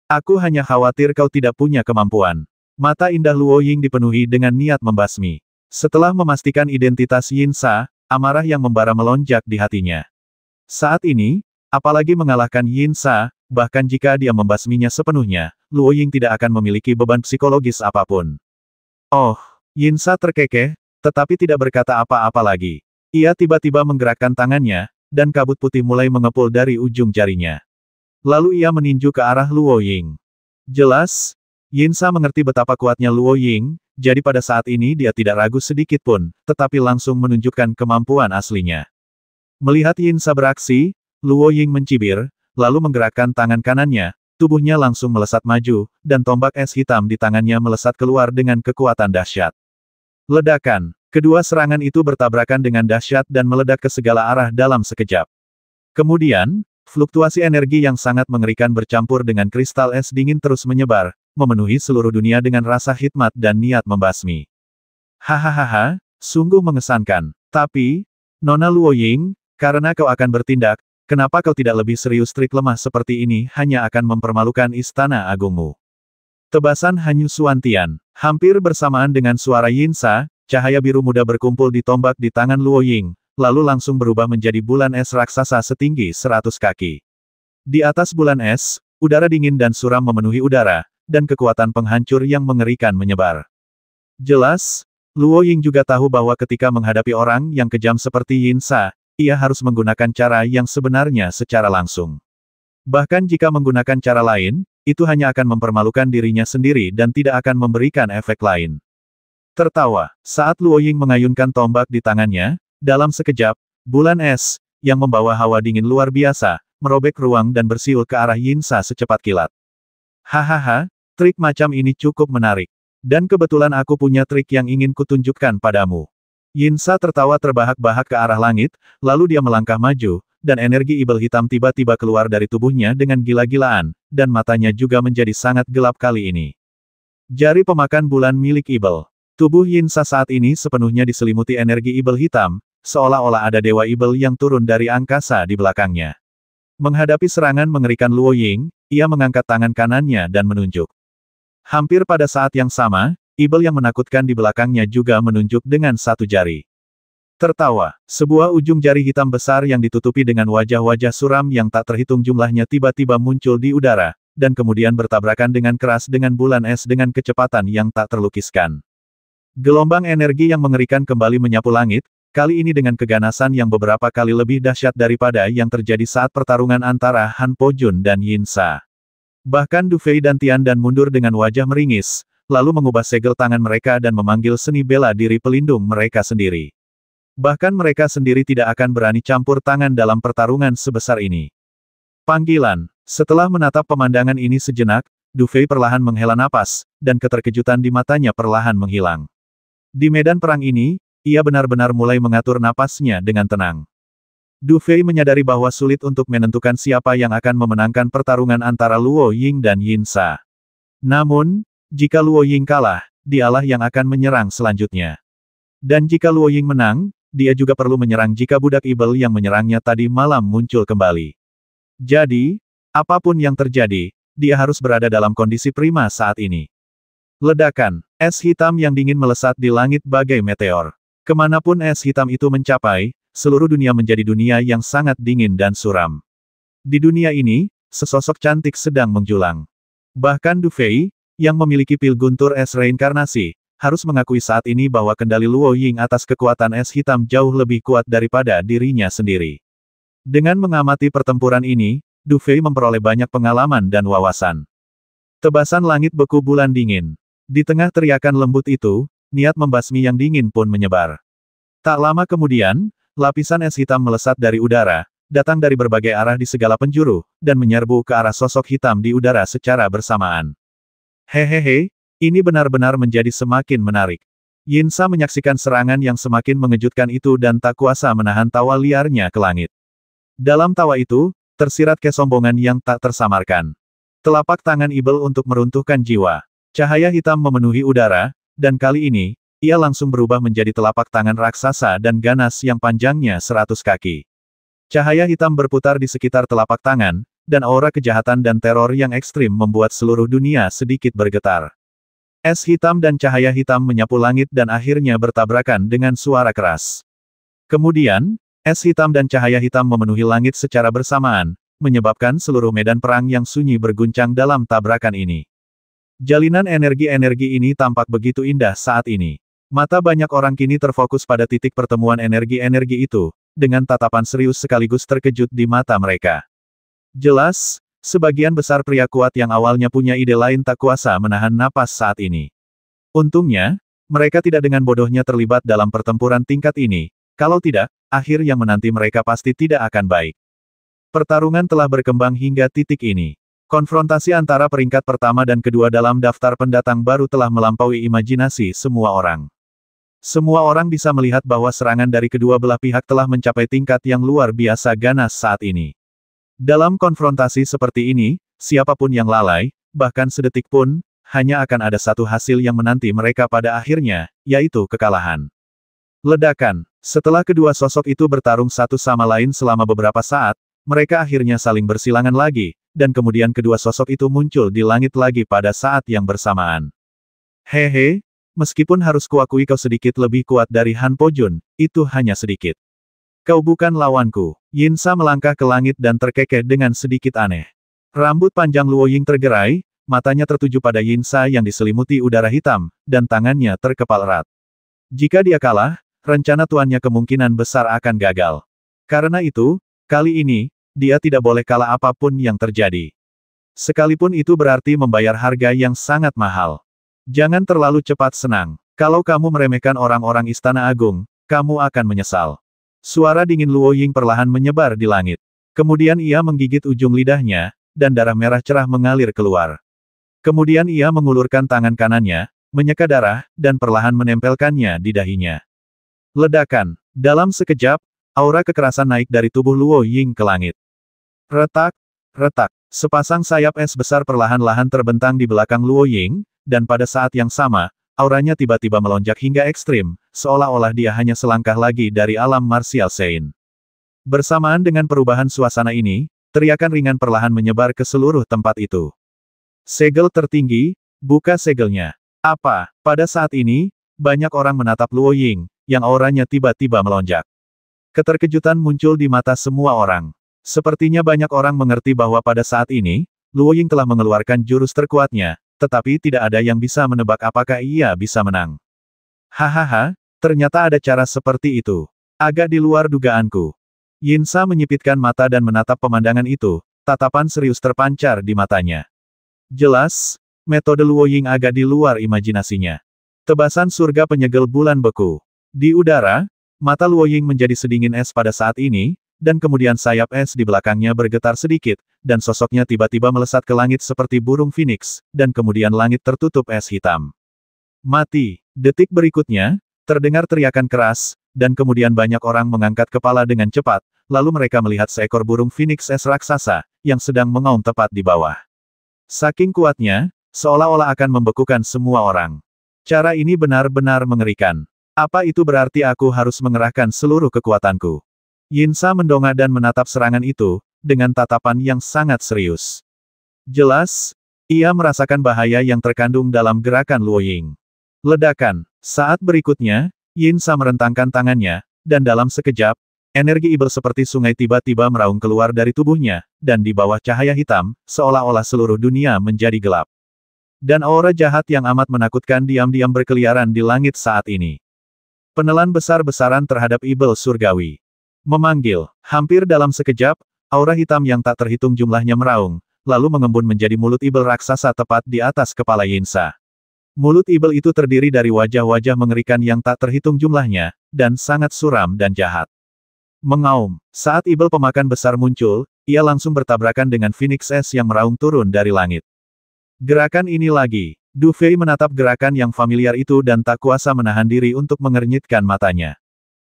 Aku hanya khawatir kau tidak punya kemampuan. Mata indah Luo Ying dipenuhi dengan niat membasmi. Setelah memastikan identitas Yin Sa, amarah yang membara melonjak di hatinya. Saat ini, apalagi mengalahkan Yin Sa, bahkan jika dia membasminya sepenuhnya, Luo Ying tidak akan memiliki beban psikologis apapun. Oh, Yin Sa terkekeh, tetapi tidak berkata apa-apa lagi. Ia tiba-tiba menggerakkan tangannya, dan kabut putih mulai mengepul dari ujung jarinya. Lalu ia meninju ke arah Luo Ying. Jelas, Yin Sa mengerti betapa kuatnya Luo Ying, jadi pada saat ini dia tidak ragu sedikit pun, tetapi langsung menunjukkan kemampuan aslinya. Melihat Yin Sa beraksi, Luo Ying mencibir, lalu menggerakkan tangan kanannya, tubuhnya langsung melesat maju, dan tombak es hitam di tangannya melesat keluar dengan kekuatan dahsyat. Ledakan. Kedua serangan itu bertabrakan dengan dahsyat dan meledak ke segala arah dalam sekejap. Kemudian, fluktuasi energi yang sangat mengerikan bercampur dengan kristal es dingin terus menyebar, memenuhi seluruh dunia dengan rasa hikmat dan niat membasmi. Hahaha, sungguh mengesankan. Tapi, Nona Luo Ying, karena kau akan bertindak, kenapa kau tidak lebih serius? Trik lemah seperti ini hanya akan mempermalukan istana agungmu. Tebasan Hanyu Xuantian. Hampir bersamaan dengan suara Yin Sa, cahaya biru muda berkumpul di tombak di tangan Luo Ying, lalu langsung berubah menjadi bulan es raksasa setinggi 100 kaki. Di atas bulan es, udara dingin dan suram memenuhi udara, dan kekuatan penghancur yang mengerikan menyebar. Jelas, Luo Ying juga tahu bahwa ketika menghadapi orang yang kejam seperti Yin Sa, ia harus menggunakan cara yang sebenarnya secara langsung. Bahkan jika menggunakan cara lain, itu hanya akan mempermalukan dirinya sendiri dan tidak akan memberikan efek lain. Tertawa, saat Luo Ying mengayunkan tombak di tangannya, dalam sekejap, bulan es, yang membawa hawa dingin luar biasa, merobek ruang dan bersiul ke arah Yin Sa secepat kilat. Hahaha, trik macam ini cukup menarik. Dan kebetulan aku punya trik yang ingin kutunjukkan padamu. Yin Sa tertawa terbahak-bahak ke arah langit, lalu dia melangkah maju, dan energi ibel hitam tiba-tiba keluar dari tubuhnya dengan gila-gilaan, dan matanya juga menjadi sangat gelap kali ini. Jari pemakan bulan milik ibel. Tubuh Yin Sa saat ini sepenuhnya diselimuti energi ibel hitam, seolah-olah ada dewa ibel yang turun dari angkasa di belakangnya. Menghadapi serangan mengerikan Luo Ying, ia mengangkat tangan kanannya dan menunjuk. Hampir pada saat yang sama, ibel yang menakutkan di belakangnya juga menunjuk dengan satu jari. Tertawa, sebuah ujung jari hitam besar yang ditutupi dengan wajah-wajah suram yang tak terhitung jumlahnya tiba-tiba muncul di udara, dan kemudian bertabrakan dengan keras dengan bulan es dengan kecepatan yang tak terlukiskan. Gelombang energi yang mengerikan kembali menyapu langit, kali ini dengan keganasan yang beberapa kali lebih dahsyat daripada yang terjadi saat pertarungan antara Han Pojun dan Yin Sa. Bahkan Du Fei dan Tian Dan mundur dengan wajah meringis, lalu mengubah segel tangan mereka dan memanggil seni bela diri pelindung mereka sendiri. Bahkan mereka sendiri tidak akan berani campur tangan dalam pertarungan sebesar ini. Panggilan. Setelah menatap pemandangan ini sejenak, Du Fei perlahan menghela napas, dan keterkejutan di matanya perlahan menghilang. Di medan perang ini, ia benar-benar mulai mengatur napasnya dengan tenang. Du Fei menyadari bahwa sulit untuk menentukan siapa yang akan memenangkan pertarungan antara Luo Ying dan Yin Sa. Namun, jika Luo Ying kalah, dialah yang akan menyerang selanjutnya. Dan jika Luo Ying menang, dia juga perlu menyerang jika budak ibel yang menyerangnya tadi malam muncul kembali. Jadi, apapun yang terjadi, dia harus berada dalam kondisi prima saat ini. Ledakan, es hitam yang dingin melesat di langit bagai meteor. Kemanapun es hitam itu mencapai, seluruh dunia menjadi dunia yang sangat dingin dan suram. Di dunia ini, sesosok cantik sedang menjulang. Bahkan Du Fei, yang memiliki pil guntur es reinkarnasi, harus mengakui saat ini bahwa kendali Luo Ying atas kekuatan es hitam jauh lebih kuat daripada dirinya sendiri. Dengan mengamati pertempuran ini, Du Fei memperoleh banyak pengalaman dan wawasan. Tebasan langit beku bulan dingin. Di tengah teriakan lembut itu, niat membasmi yang dingin pun menyebar. Tak lama kemudian, lapisan es hitam melesat dari udara, datang dari berbagai arah di segala penjuru, dan menyerbu ke arah sosok hitam di udara secara bersamaan. Hehehe, ini benar-benar menjadi semakin menarik. Yinsa menyaksikan serangan yang semakin mengejutkan itu dan tak kuasa menahan tawa liarnya ke langit. Dalam tawa itu, tersirat kesombongan yang tak tersamarkan. Telapak tangan ibel untuk meruntuhkan jiwa. Cahaya hitam memenuhi udara, dan kali ini, ia langsung berubah menjadi telapak tangan raksasa dan ganas yang panjangnya 100 kaki. Cahaya hitam berputar di sekitar telapak tangan, dan aura kejahatan dan teror yang ekstrim membuat seluruh dunia sedikit bergetar. Es hitam dan cahaya hitam menyapu langit dan akhirnya bertabrakan dengan suara keras. Kemudian, es hitam dan cahaya hitam memenuhi langit secara bersamaan, menyebabkan seluruh medan perang yang sunyi berguncang dalam tabrakan ini. Jalinan energi-energi ini tampak begitu indah saat ini. Mata banyak orang kini terfokus pada titik pertemuan energi-energi itu, dengan tatapan serius sekaligus terkejut di mata mereka. Jelas, sebagian besar pria kuat yang awalnya punya ide lain tak kuasa menahan napas saat ini. Untungnya, mereka tidak dengan bodohnya terlibat dalam pertempuran tingkat ini, kalau tidak, akhir yang menanti mereka pasti tidak akan baik. Pertarungan telah berkembang hingga titik ini. Konfrontasi antara peringkat pertama dan kedua dalam daftar pendatang baru telah melampaui imajinasi semua orang. Semua orang bisa melihat bahwa serangan dari kedua belah pihak telah mencapai tingkat yang luar biasa ganas saat ini. Dalam konfrontasi seperti ini, siapapun yang lalai, bahkan sedetik pun, hanya akan ada satu hasil yang menanti mereka pada akhirnya, yaitu kekalahan. Ledakan. Setelah kedua sosok itu bertarung satu sama lain selama beberapa saat, mereka akhirnya saling bersilangan lagi, dan kemudian kedua sosok itu muncul di langit lagi pada saat yang bersamaan. Hehe, meskipun harus kuakui kau sedikit lebih kuat dari Han Pojun, itu hanya sedikit. Kau bukan lawanku. Yinsa melangkah ke langit dan terkekeh dengan sedikit aneh. Rambut panjang Luo Ying tergerai, matanya tertuju pada Yinsa yang diselimuti udara hitam, dan tangannya terkepal erat. Jika dia kalah, rencana tuannya kemungkinan besar akan gagal. Karena itu, kali ini, dia tidak boleh kalah apapun yang terjadi. Sekalipun itu berarti membayar harga yang sangat mahal. Jangan terlalu cepat senang. Kalau kamu meremehkan orang-orang Istana Agung, kamu akan menyesal. Suara dingin Luo Ying perlahan menyebar di langit. Kemudian ia menggigit ujung lidahnya, dan darah merah cerah mengalir keluar. Kemudian ia mengulurkan tangan kanannya, menyeka darah, dan perlahan menempelkannya di dahinya. Ledakan. Dalam sekejap, aura kekerasan naik dari tubuh Luo Ying ke langit. Retak, retak. Sepasang sayap es besar perlahan-lahan terbentang di belakang Luo Ying, dan pada saat yang sama, auranya tiba-tiba melonjak hingga ekstrim, seolah-olah dia hanya selangkah lagi dari alam martial Sein. Bersamaan dengan perubahan suasana ini, teriakan ringan perlahan menyebar ke seluruh tempat itu. Segel tertinggi, buka segelnya. Apa? Pada saat ini, banyak orang menatap Luo Ying, yang auranya tiba-tiba melonjak. Keterkejutan muncul di mata semua orang. Sepertinya banyak orang mengerti bahwa pada saat ini, Luo Ying telah mengeluarkan jurus terkuatnya, tetapi tidak ada yang bisa menebak apakah ia bisa menang. Hahaha, ternyata ada cara seperti itu. Agak di luar dugaanku. Yinsa menyipitkan mata dan menatap pemandangan itu, tatapan serius terpancar di matanya. Jelas, metode Luo Ying agak di luar imajinasinya. Tebasan surga penyegel bulan beku. Di udara, mata Luo Ying menjadi sedingin es pada saat ini, dan kemudian sayap es di belakangnya bergetar sedikit, dan sosoknya tiba-tiba melesat ke langit seperti burung phoenix, dan kemudian langit tertutup es hitam. Mati. Detik berikutnya, terdengar teriakan keras, dan kemudian banyak orang mengangkat kepala dengan cepat, lalu mereka melihat seekor burung phoenix es raksasa, yang sedang mengaum tepat di bawah. Saking kuatnya, seolah-olah akan membekukan semua orang. Cara ini benar-benar mengerikan. Apa itu berarti aku harus mengerahkan seluruh kekuatanku? Yinsa mendongak dan menatap serangan itu, dengan tatapan yang sangat serius. Jelas, ia merasakan bahaya yang terkandung dalam gerakan Luoying. Ledakan. Saat berikutnya, Yinsa merentangkan tangannya, dan dalam sekejap, energi ibel seperti sungai tiba-tiba meraung keluar dari tubuhnya, dan di bawah cahaya hitam, seolah-olah seluruh dunia menjadi gelap. Dan aura jahat yang amat menakutkan diam-diam berkeliaran di langit saat ini. Penelan besar-besaran terhadap ibel surgawi. Memanggil. Hampir dalam sekejap, aura hitam yang tak terhitung jumlahnya meraung, lalu mengembun menjadi mulut ibel raksasa tepat di atas kepala Yinsa. Mulut ibel itu terdiri dari wajah-wajah mengerikan yang tak terhitung jumlahnya, dan sangat suram dan jahat. Mengaum. Saat ibel pemakan besar muncul, ia langsung bertabrakan dengan Phoenix S yang meraung turun dari langit. Gerakan ini lagi. Du Fei menatap gerakan yang familiar itu dan tak kuasa menahan diri untuk mengernyitkan matanya.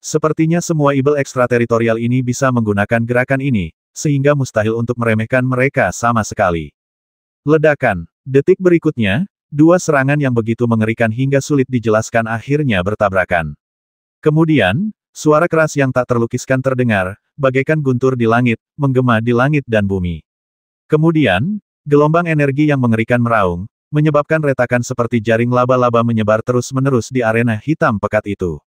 Sepertinya semua ibel ekstrateritorial ini bisa menggunakan gerakan ini, sehingga mustahil untuk meremehkan mereka sama sekali. Ledakan. Detik berikutnya, dua serangan yang begitu mengerikan hingga sulit dijelaskan akhirnya bertabrakan. Kemudian, suara keras yang tak terlukiskan terdengar, bagaikan guntur di langit, menggema di langit dan bumi. Kemudian, gelombang energi yang mengerikan meraung, menyebabkan retakan seperti jaring laba-laba menyebar terus-menerus di arena hitam pekat itu.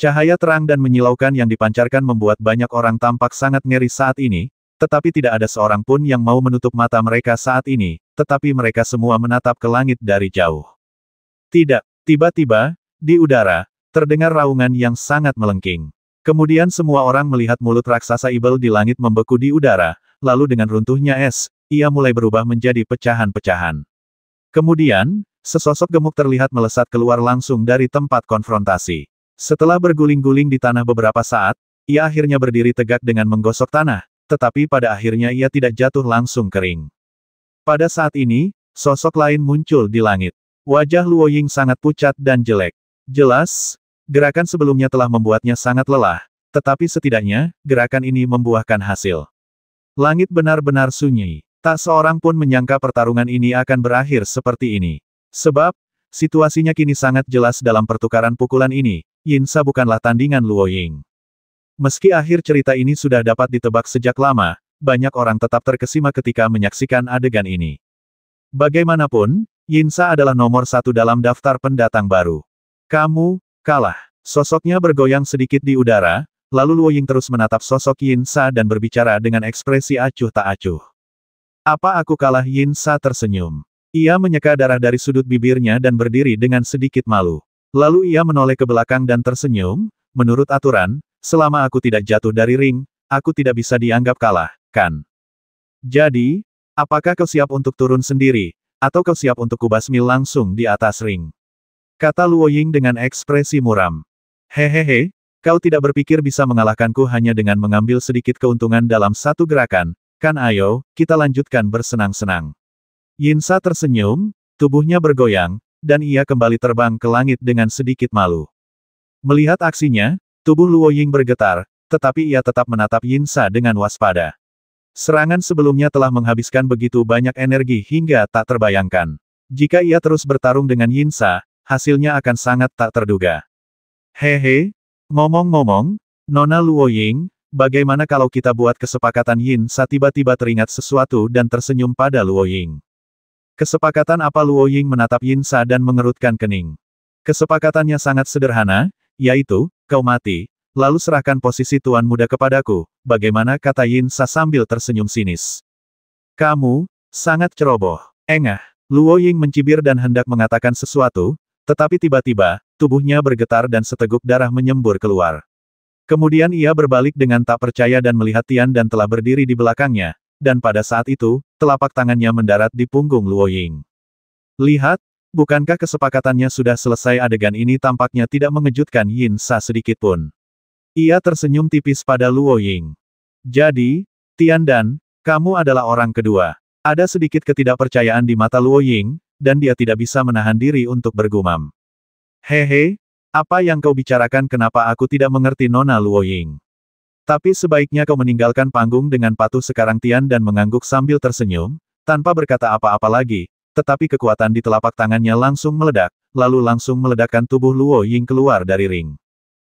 Cahaya terang dan menyilaukan yang dipancarkan membuat banyak orang tampak sangat ngeri saat ini, tetapi tidak ada seorang pun yang mau menutup mata mereka saat ini, tetapi mereka semua menatap ke langit dari jauh. Tidak, tiba-tiba, di udara, terdengar raungan yang sangat melengking. Kemudian semua orang melihat mulut raksasa ibel di langit membeku di udara, lalu dengan runtuhnya es, ia mulai berubah menjadi pecahan-pecahan. Kemudian, sesosok gemuk terlihat melesat keluar langsung dari tempat konfrontasi. Setelah berguling-guling di tanah beberapa saat, ia akhirnya berdiri tegak dengan menggosok tanah, tetapi pada akhirnya ia tidak jatuh langsung kering. Pada saat ini, sosok lain muncul di langit. Wajah Luoying sangat pucat dan jelek. Jelas, gerakan sebelumnya telah membuatnya sangat lelah, tetapi setidaknya, gerakan ini membuahkan hasil. Langit benar-benar sunyi. Tak seorang pun menyangka pertarungan ini akan berakhir seperti ini. Sebab, situasinya kini sangat jelas dalam pertukaran pukulan ini, Yinsa bukanlah tandingan Luoying. Meski akhir cerita ini sudah dapat ditebak sejak lama, banyak orang tetap terkesima ketika menyaksikan adegan ini. Bagaimanapun, Yinsa adalah nomor satu dalam daftar pendatang baru. Kamu, kalah. Sosoknya bergoyang sedikit di udara, lalu Luoying terus menatap sosok Yinsa dan berbicara dengan ekspresi acuh tak acuh. Apa aku kalah? Yinsa tersenyum. Ia menyeka darah dari sudut bibirnya dan berdiri dengan sedikit malu. Lalu ia menoleh ke belakang dan tersenyum, menurut aturan, selama aku tidak jatuh dari ring, aku tidak bisa dianggap kalah, kan? Jadi, apakah kau siap untuk turun sendiri, atau kau siap untuk kubasmi langsung di atas ring? Kata Luoying dengan ekspresi muram. Hehehe, kau tidak berpikir bisa mengalahkanku hanya dengan mengambil sedikit keuntungan dalam satu gerakan, kan? Ayo, kita lanjutkan bersenang-senang. Yinsa tersenyum, tubuhnya bergoyang, dan ia kembali terbang ke langit dengan sedikit malu. Melihat aksinya, tubuh Luoying bergetar, tetapi ia tetap menatap Yinsa dengan waspada. Serangan sebelumnya telah menghabiskan begitu banyak energi hingga tak terbayangkan. Jika ia terus bertarung dengan Yinsa, hasilnya akan sangat tak terduga. Hehe, ngomong-ngomong, Nona Luoying, bagaimana kalau kita buat kesepakatan? Yinsa tiba-tiba teringat sesuatu dan tersenyum pada Luoying. Kesepakatan apa? Luoying menatap Yinsa dan mengerutkan kening. Kesepakatannya sangat sederhana, yaitu, kau mati, lalu serahkan posisi tuan muda kepadaku, bagaimana? Kata Yinsa sambil tersenyum sinis. Kamu, sangat ceroboh. Engah. Luoying mencibir dan hendak mengatakan sesuatu, tetapi tiba-tiba, tubuhnya bergetar dan seteguk darah menyembur keluar. Kemudian ia berbalik dengan tak percaya dan melihat Tian dan telah berdiri di belakangnya, dan pada saat itu, telapak tangannya mendarat di punggung Luoying. Lihat, bukankah kesepakatannya sudah selesai? Adegan ini tampaknya tidak mengejutkan Yinsa sedikitpun. Ia tersenyum tipis pada Luoying. Jadi, Tian dan, kamu adalah orang kedua. Ada sedikit ketidakpercayaan di mata Luoying, dan dia tidak bisa menahan diri untuk bergumam. Hehe, apa yang kau bicarakan? Kenapa aku tidak mengerti? Nona Luoying. Tapi sebaiknya kau meninggalkan panggung dengan patuh sekarang. Tian dan mengangguk sambil tersenyum, tanpa berkata apa-apa lagi, tetapi kekuatan di telapak tangannya langsung meledak, lalu langsung meledakkan tubuh Luo Ying keluar dari ring.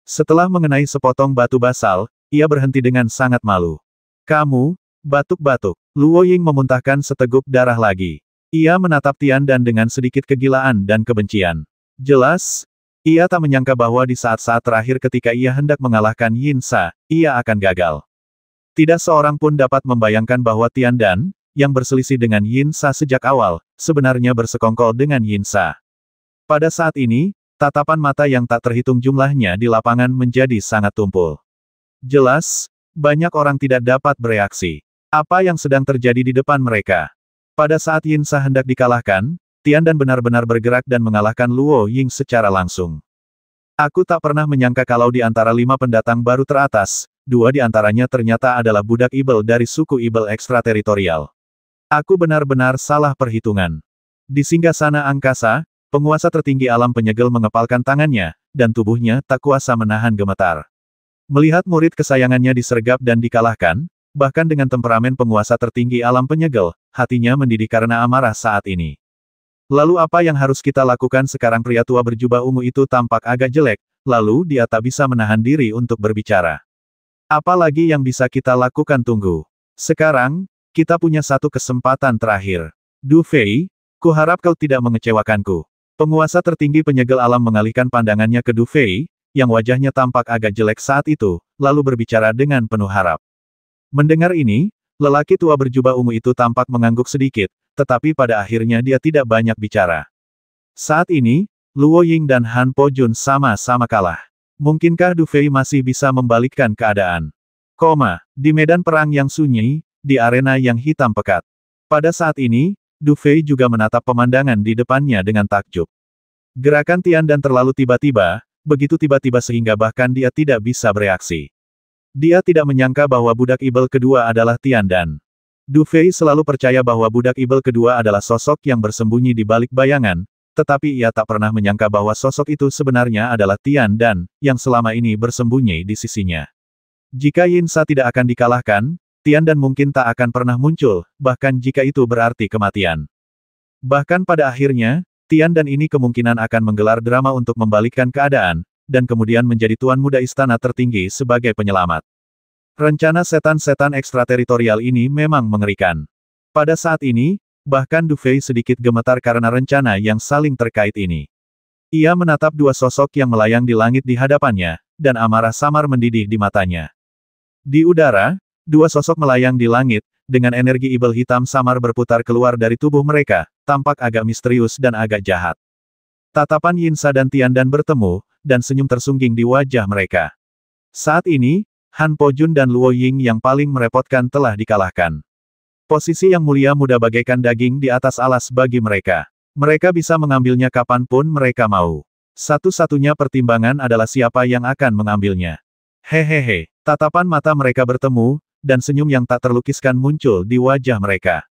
Setelah mengenai sepotong batu basal, ia berhenti dengan sangat malu. Kamu, batuk-batuk. Luo Ying memuntahkan seteguk darah lagi. Ia menatap Tiandan dengan sedikit kegilaan dan kebencian. Jelas, ia tak menyangka bahwa di saat-saat terakhir ketika ia hendak mengalahkan Yin Sa, ia akan gagal. Tidak seorang pun dapat membayangkan bahwa Tiandan, yang berselisih dengan Yin Sa sejak awal, sebenarnya bersekongkol dengan Yin Sa. Pada saat ini, tatapan mata yang tak terhitung jumlahnya di lapangan menjadi sangat tumpul. Jelas, banyak orang tidak dapat bereaksi. Apa yang sedang terjadi di depan mereka? Pada saat Yin Sa hendak dikalahkan, Tiandan benar-benar bergerak dan mengalahkan Luo Ying secara langsung. Aku tak pernah menyangka kalau di antara 5 pendatang baru teratas, 2 di antaranya ternyata adalah budak Ibel dari suku Ibel ekstrateritorial. Aku benar-benar salah perhitungan. Di singgasana angkasa, penguasa tertinggi alam penyegel mengepalkan tangannya, dan tubuhnya tak kuasa menahan gemetar. Melihat murid kesayangannya disergap dan dikalahkan, bahkan dengan temperamen penguasa tertinggi alam penyegel, hatinya mendidih karena amarah saat ini. Lalu apa yang harus kita lakukan sekarang? Pria tua berjubah ungu itu tampak agak jelek, lalu dia tak bisa menahan diri untuk berbicara. Apa lagi yang bisa kita lakukan? Tunggu. Sekarang, kita punya satu kesempatan terakhir. Du Fei, kuharap kau tidak mengecewakanku. Penguasa tertinggi penyegel alam mengalihkan pandangannya ke Du Fei, yang wajahnya tampak agak jelek saat itu, lalu berbicara dengan penuh harap. Mendengar ini, lelaki tua berjubah ungu itu tampak mengangguk sedikit, tetapi pada akhirnya dia tidak banyak bicara. Saat ini, Luo Ying dan Han Po Jun sama-sama kalah. Mungkinkah Du Fei masih bisa membalikkan keadaan? Di medan perang yang sunyi, di arena yang hitam pekat. Pada saat ini, Du Fei juga menatap pemandangan di depannya dengan takjub. Gerakan Tiandan terlalu tiba-tiba, begitu tiba-tiba sehingga bahkan dia tidak bisa bereaksi. Dia tidak menyangka bahwa budak Ibel kedua adalah Tiandan. Du Fei selalu percaya bahwa budak Ibel kedua adalah sosok yang bersembunyi di balik bayangan, tetapi ia tak pernah menyangka bahwa sosok itu sebenarnya adalah Tiandan, yang selama ini bersembunyi di sisinya. Jika Yin Sa tidak akan dikalahkan, Tiandan mungkin tak akan pernah muncul, bahkan jika itu berarti kematian. Bahkan pada akhirnya, Tiandan ini kemungkinan akan menggelar drama untuk membalikkan keadaan, dan kemudian menjadi tuan muda istana tertinggi sebagai penyelamat. Rencana setan-setan ekstrateritorial ini memang mengerikan. Pada saat ini, bahkan Du Fei sedikit gemetar karena rencana yang saling terkait ini. Ia menatap 2 sosok yang melayang di langit di hadapannya, dan amarah samar mendidih di matanya. Di udara, 2 sosok melayang di langit, dengan energi Ibel hitam samar berputar keluar dari tubuh mereka, tampak agak misterius dan agak jahat. Tatapan Yin Sa dan Tiandan bertemu, dan senyum tersungging di wajah mereka. Saat ini, Han Po Jun dan Luo Ying yang paling merepotkan telah dikalahkan. Posisi yang mulia muda bagaikan daging di atas alas bagi mereka. Mereka bisa mengambilnya kapanpun mereka mau. Satu-satunya pertimbangan adalah siapa yang akan mengambilnya. Hehehe, tatapan mata mereka bertemu, dan senyum yang tak terlukiskan muncul di wajah mereka.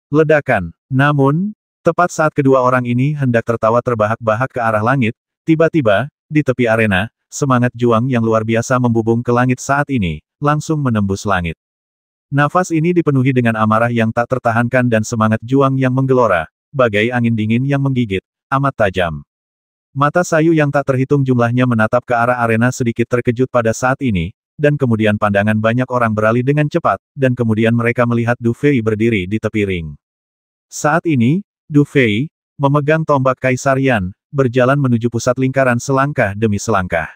Ledakan. Namun, tepat saat kedua orang ini hendak tertawa terbahak-bahak ke arah langit, tiba-tiba, di tepi arena, semangat juang yang luar biasa membubung ke langit saat ini, langsung menembus langit. Nafas ini dipenuhi dengan amarah yang tak tertahankan dan semangat juang yang menggelora, bagai angin dingin yang menggigit, amat tajam. Mata sayu yang tak terhitung jumlahnya menatap ke arah arena sedikit terkejut pada saat ini, dan kemudian pandangan banyak orang beralih dengan cepat, dan kemudian mereka melihat Du Fei berdiri di tepi ring. Saat ini, Du Fei, memegang tombak Kaisar Yan, berjalan menuju pusat lingkaran selangkah demi selangkah.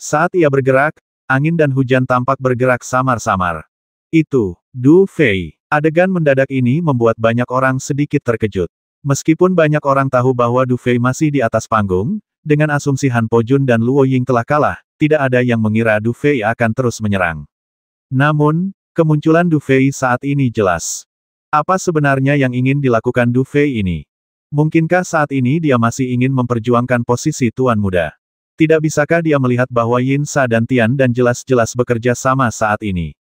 Saat ia bergerak, angin dan hujan tampak bergerak samar-samar. Itu, Du Fei. Adegan mendadak ini membuat banyak orang sedikit terkejut. Meskipun banyak orang tahu bahwa Du Fei masih di atas panggung, dengan asumsi Han Po Jun dan Luo Ying telah kalah, tidak ada yang mengira Du Fei akan terus menyerang. Namun, kemunculan Du Fei saat ini jelas. Apa sebenarnya yang ingin dilakukan Du Fei ini? Mungkinkah saat ini dia masih ingin memperjuangkan posisi tuan muda? Tidak bisakah dia melihat bahwa Yin Sa dan Tiandan jelas-jelas bekerja sama saat ini?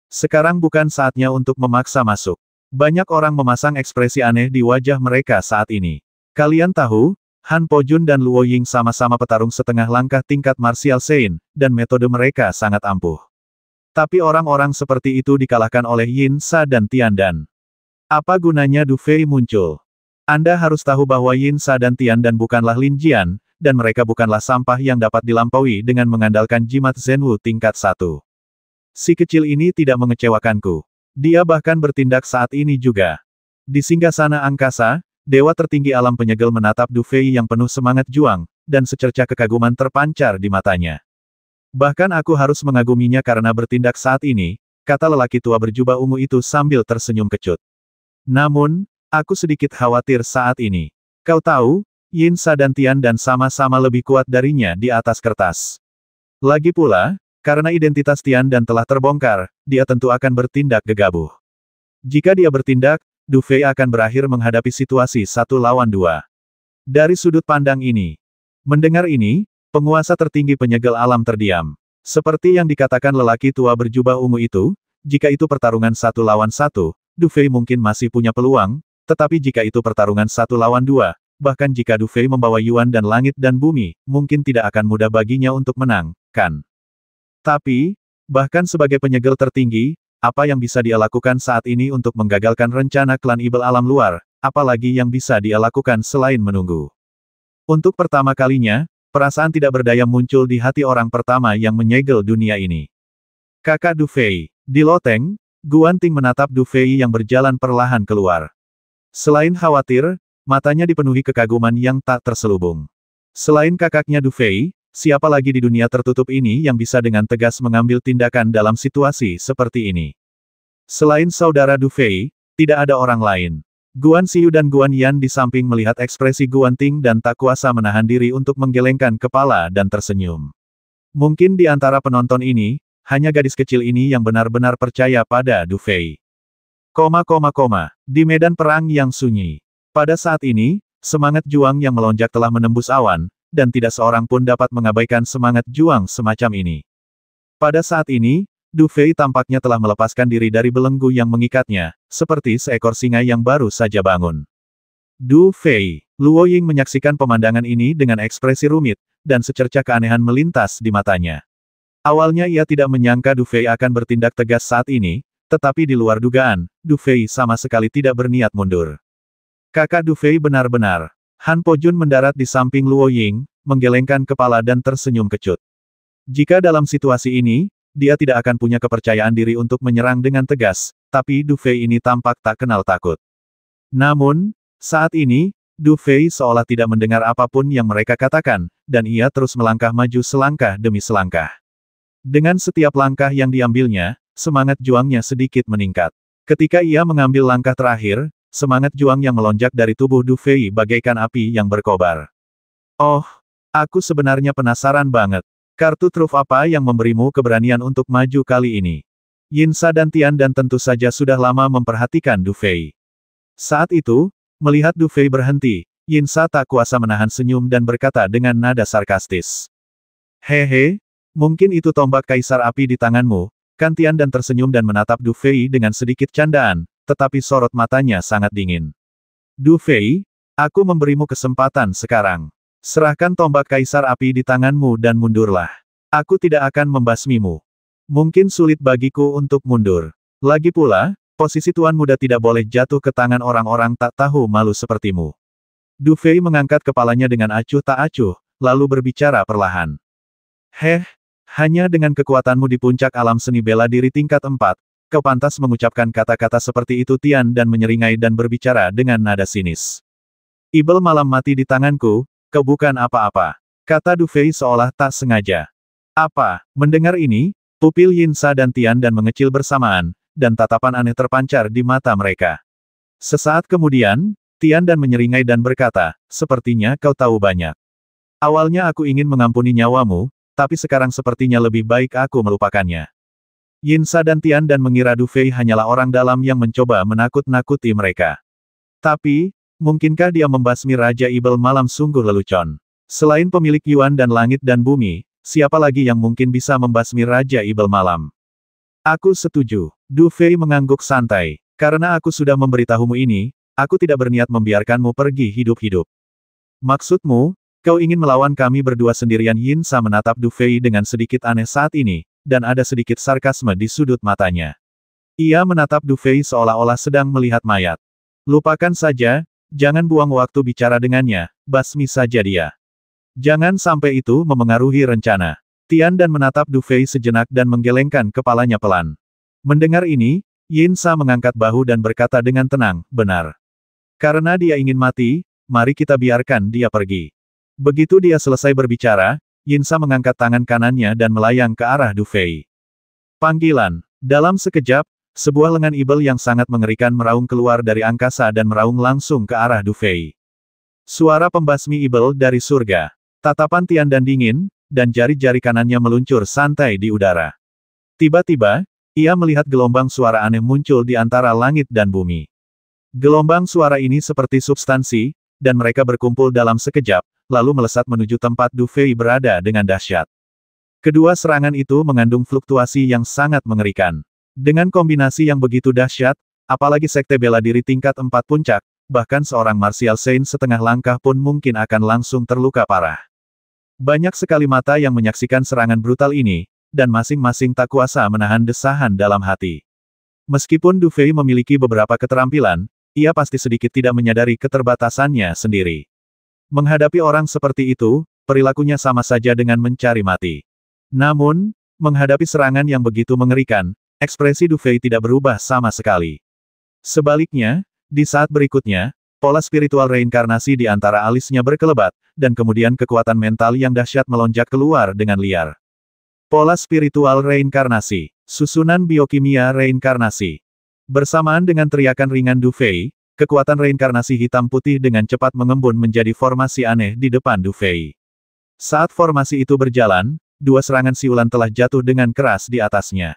Sekarang bukan saatnya untuk memaksa masuk. Banyak orang memasang ekspresi aneh di wajah mereka saat ini. Kalian tahu, Han Po Jun dan Luo Ying sama-sama petarung setengah langkah tingkat martial Sein, dan metode mereka sangat ampuh. Tapi orang-orang seperti itu dikalahkan oleh Yin Sa dan Tiandan. Apa gunanya Du Fei muncul? Anda harus tahu bahwa Yin Sa dan Tian Dan bukanlah Lin Jian, dan mereka bukanlah sampah yang dapat dilampaui dengan mengandalkan jimat Zhenwu tingkat 1. Si kecil ini tidak mengecewakanku. Dia bahkan bertindak saat ini juga. Di singgasana angkasa, dewa tertinggi alam penyegel menatap Du Fei yang penuh semangat juang, dan secercah kekaguman terpancar di matanya. Bahkan aku harus mengaguminya karena bertindak saat ini, kata lelaki tua berjubah ungu itu sambil tersenyum kecut. Namun, aku sedikit khawatir saat ini. Kau tahu, Yin Sa dan Tian Dan sama-sama lebih kuat darinya di atas kertas. Lagi pula, karena identitas Tian Dan telah terbongkar, dia tentu akan bertindak gegabah. Jika dia bertindak, Du Fei akan berakhir menghadapi situasi 1 lawan 2. Dari sudut pandang ini, mendengar ini, penguasa tertinggi penyegel alam terdiam. Seperti yang dikatakan lelaki tua berjubah ungu itu, jika itu pertarungan 1 lawan 1, Du Fei mungkin masih punya peluang, tetapi jika itu pertarungan 1 lawan 2, bahkan jika Du Fei membawa Yuan dan langit dan bumi, mungkin tidak akan mudah baginya untuk menang, kan? Tapi, bahkan sebagai penyegel tertinggi, apa yang bisa dia lakukan saat ini untuk menggagalkan rencana klan Ibel alam luar, apalagi yang bisa dia lakukan selain menunggu. Untuk pertama kalinya, perasaan tidak berdaya muncul di hati orang pertama yang menyegel dunia ini. Kakak Du Fei, di loteng, Guan Ting menatap Du Fei yang berjalan perlahan keluar. Selain khawatir, matanya dipenuhi kekaguman yang tak terselubung. Selain kakaknya Du Fei, siapa lagi di dunia tertutup ini yang bisa dengan tegas mengambil tindakan dalam situasi seperti ini? Selain saudara Du Fei, tidak ada orang lain. Guan Xiu dan Guan Yan di samping melihat ekspresi Guan Ting dan tak kuasa menahan diri untuk menggelengkan kepala dan tersenyum. Mungkin di antara penonton ini, hanya gadis kecil ini yang benar-benar percaya pada Du Fei. Di medan perang yang sunyi. Pada saat ini, semangat juang yang melonjak telah menembus awan, dan tidak seorang pun dapat mengabaikan semangat juang semacam ini. Pada saat ini, Du Fei tampaknya telah melepaskan diri dari belenggu yang mengikatnya, seperti seekor singa yang baru saja bangun. Du Fei, Luo Ying menyaksikan pemandangan ini dengan ekspresi rumit, dan secercah keanehan melintas di matanya. Awalnya ia tidak menyangka Du Fei akan bertindak tegas saat ini, tetapi di luar dugaan, Du Fei sama sekali tidak berniat mundur. Kakak Du Fei benar-benar. Han Po Jun mendarat di samping Luo Ying, menggelengkan kepala dan tersenyum kecut. Jika dalam situasi ini, dia tidak akan punya kepercayaan diri untuk menyerang dengan tegas, tapi Du Fei ini tampak tak kenal takut. Namun, saat ini, Du Fei seolah tidak mendengar apapun yang mereka katakan, dan ia terus melangkah maju selangkah demi selangkah. Dengan setiap langkah yang diambilnya, semangat juangnya sedikit meningkat. Ketika ia mengambil langkah terakhir, semangat juang yang melonjak dari tubuh Du Fei bagaikan api yang berkobar. Oh, aku sebenarnya penasaran banget. Kartu truf apa yang memberimu keberanian untuk maju kali ini? Yin Sa dan Tian Dan tentu saja sudah lama memperhatikan Du Fei. Saat itu, melihat Du Fei berhenti, Yin Sa tak kuasa menahan senyum dan berkata dengan nada sarkastis. Hehe, mungkin itu tombak kaisar api di tanganmu. Kan Tian Dan tersenyum dan menatap Du Fei dengan sedikit candaan, tetapi sorot matanya sangat dingin. Du Fei, aku memberimu kesempatan sekarang. Serahkan tombak kaisar api di tanganmu dan mundurlah. Aku tidak akan membasmimu. Mungkin sulit bagiku untuk mundur. Lagi pula, posisi tuan muda tidak boleh jatuh ke tangan orang-orang tak tahu malu sepertimu. Du Fei mengangkat kepalanya dengan acuh tak acuh, lalu berbicara perlahan. Hanya dengan kekuatanmu di puncak alam seni bela diri tingkat 4, kau pantas mengucapkan kata-kata seperti itu. Tian Dan menyeringai dan berbicara dengan nada sinis. Ibel malam mati di tanganku, kau bukan apa-apa, kata Du Fei seolah tak sengaja. Apa? Mendengar ini, pupil Yin Sa dan Tian Dan mengecil bersamaan, dan tatapan aneh terpancar di mata mereka. Sesaat kemudian, Tian Dan menyeringai dan berkata, sepertinya kau tahu banyak. Awalnya aku ingin mengampuni nyawamu, tapi sekarang sepertinya lebih baik aku melupakannya. Yin Sa dan Tian Dan mengira Du Fei hanyalah orang dalam yang mencoba menakut-nakuti mereka. Tapi, mungkinkah dia membasmi Raja Ibel Malam? Sungguh lelucon. Selain pemilik Yuan dan langit dan bumi, siapa lagi yang mungkin bisa membasmi Raja Ibel Malam? Aku setuju. Du Fei mengangguk santai. Karena aku sudah memberitahumu ini, aku tidak berniat membiarkanmu pergi hidup-hidup. Maksudmu, kau ingin melawan kami berdua sendirian? Yin Sa menatap Du Fei dengan sedikit aneh saat ini, dan ada sedikit sarkasme di sudut matanya. Ia menatap Du Fei seolah-olah sedang melihat mayat. Lupakan saja, Jangan buang waktu bicara dengannya, basmi saja dia. Jangan sampai itu memengaruhi rencana. Tian Dan menatap Du Fei sejenak dan menggelengkan kepalanya pelan. Mendengar ini, Yin Sa mengangkat bahu dan berkata dengan tenang, benar. Karena dia ingin mati, mari kita biarkan dia pergi. Begitu dia selesai berbicara, Yin Sa mengangkat tangan kanannya dan melayang ke arah Du Fei. Panggilan. Dalam sekejap, sebuah lengan ibel yang sangat mengerikan meraung keluar dari angkasa dan meraung langsung ke arah Du Fei. Suara pembasmi ibel dari surga. Tatapan Tian Dan dingin, dan jari-jari kanannya meluncur santai di udara. Tiba-tiba, ia melihat gelombang suara aneh muncul di antara langit dan bumi. Gelombang suara ini seperti substansi, dan mereka berkumpul dalam sekejap, lalu melesat menuju tempat Du Fei berada dengan dahsyat. Kedua serangan itu mengandung fluktuasi yang sangat mengerikan. Dengan kombinasi yang begitu dahsyat, apalagi sekte bela diri tingkat 4 puncak, bahkan seorang martial saint setengah langkah pun mungkin akan langsung terluka parah. Banyak sekali mata yang menyaksikan serangan brutal ini, dan masing-masing tak kuasa menahan desahan dalam hati. Meskipun Du Fei memiliki beberapa keterampilan, ia pasti sedikit tidak menyadari keterbatasannya sendiri. Menghadapi orang seperti itu, perilakunya sama saja dengan mencari mati. Namun, menghadapi serangan yang begitu mengerikan, ekspresi Du Fei tidak berubah sama sekali. Sebaliknya, di saat berikutnya, pola spiritual reinkarnasi di antara alisnya berkelebat, dan kemudian kekuatan mental yang dahsyat melonjak keluar dengan liar. Pola spiritual reinkarnasi, susunan biokimia reinkarnasi. Bersamaan dengan teriakan ringan Du Fei, kekuatan reinkarnasi hitam putih dengan cepat mengembun menjadi formasi aneh di depan Du Fei. Saat formasi itu berjalan, dua serangan siulan telah jatuh dengan keras di atasnya.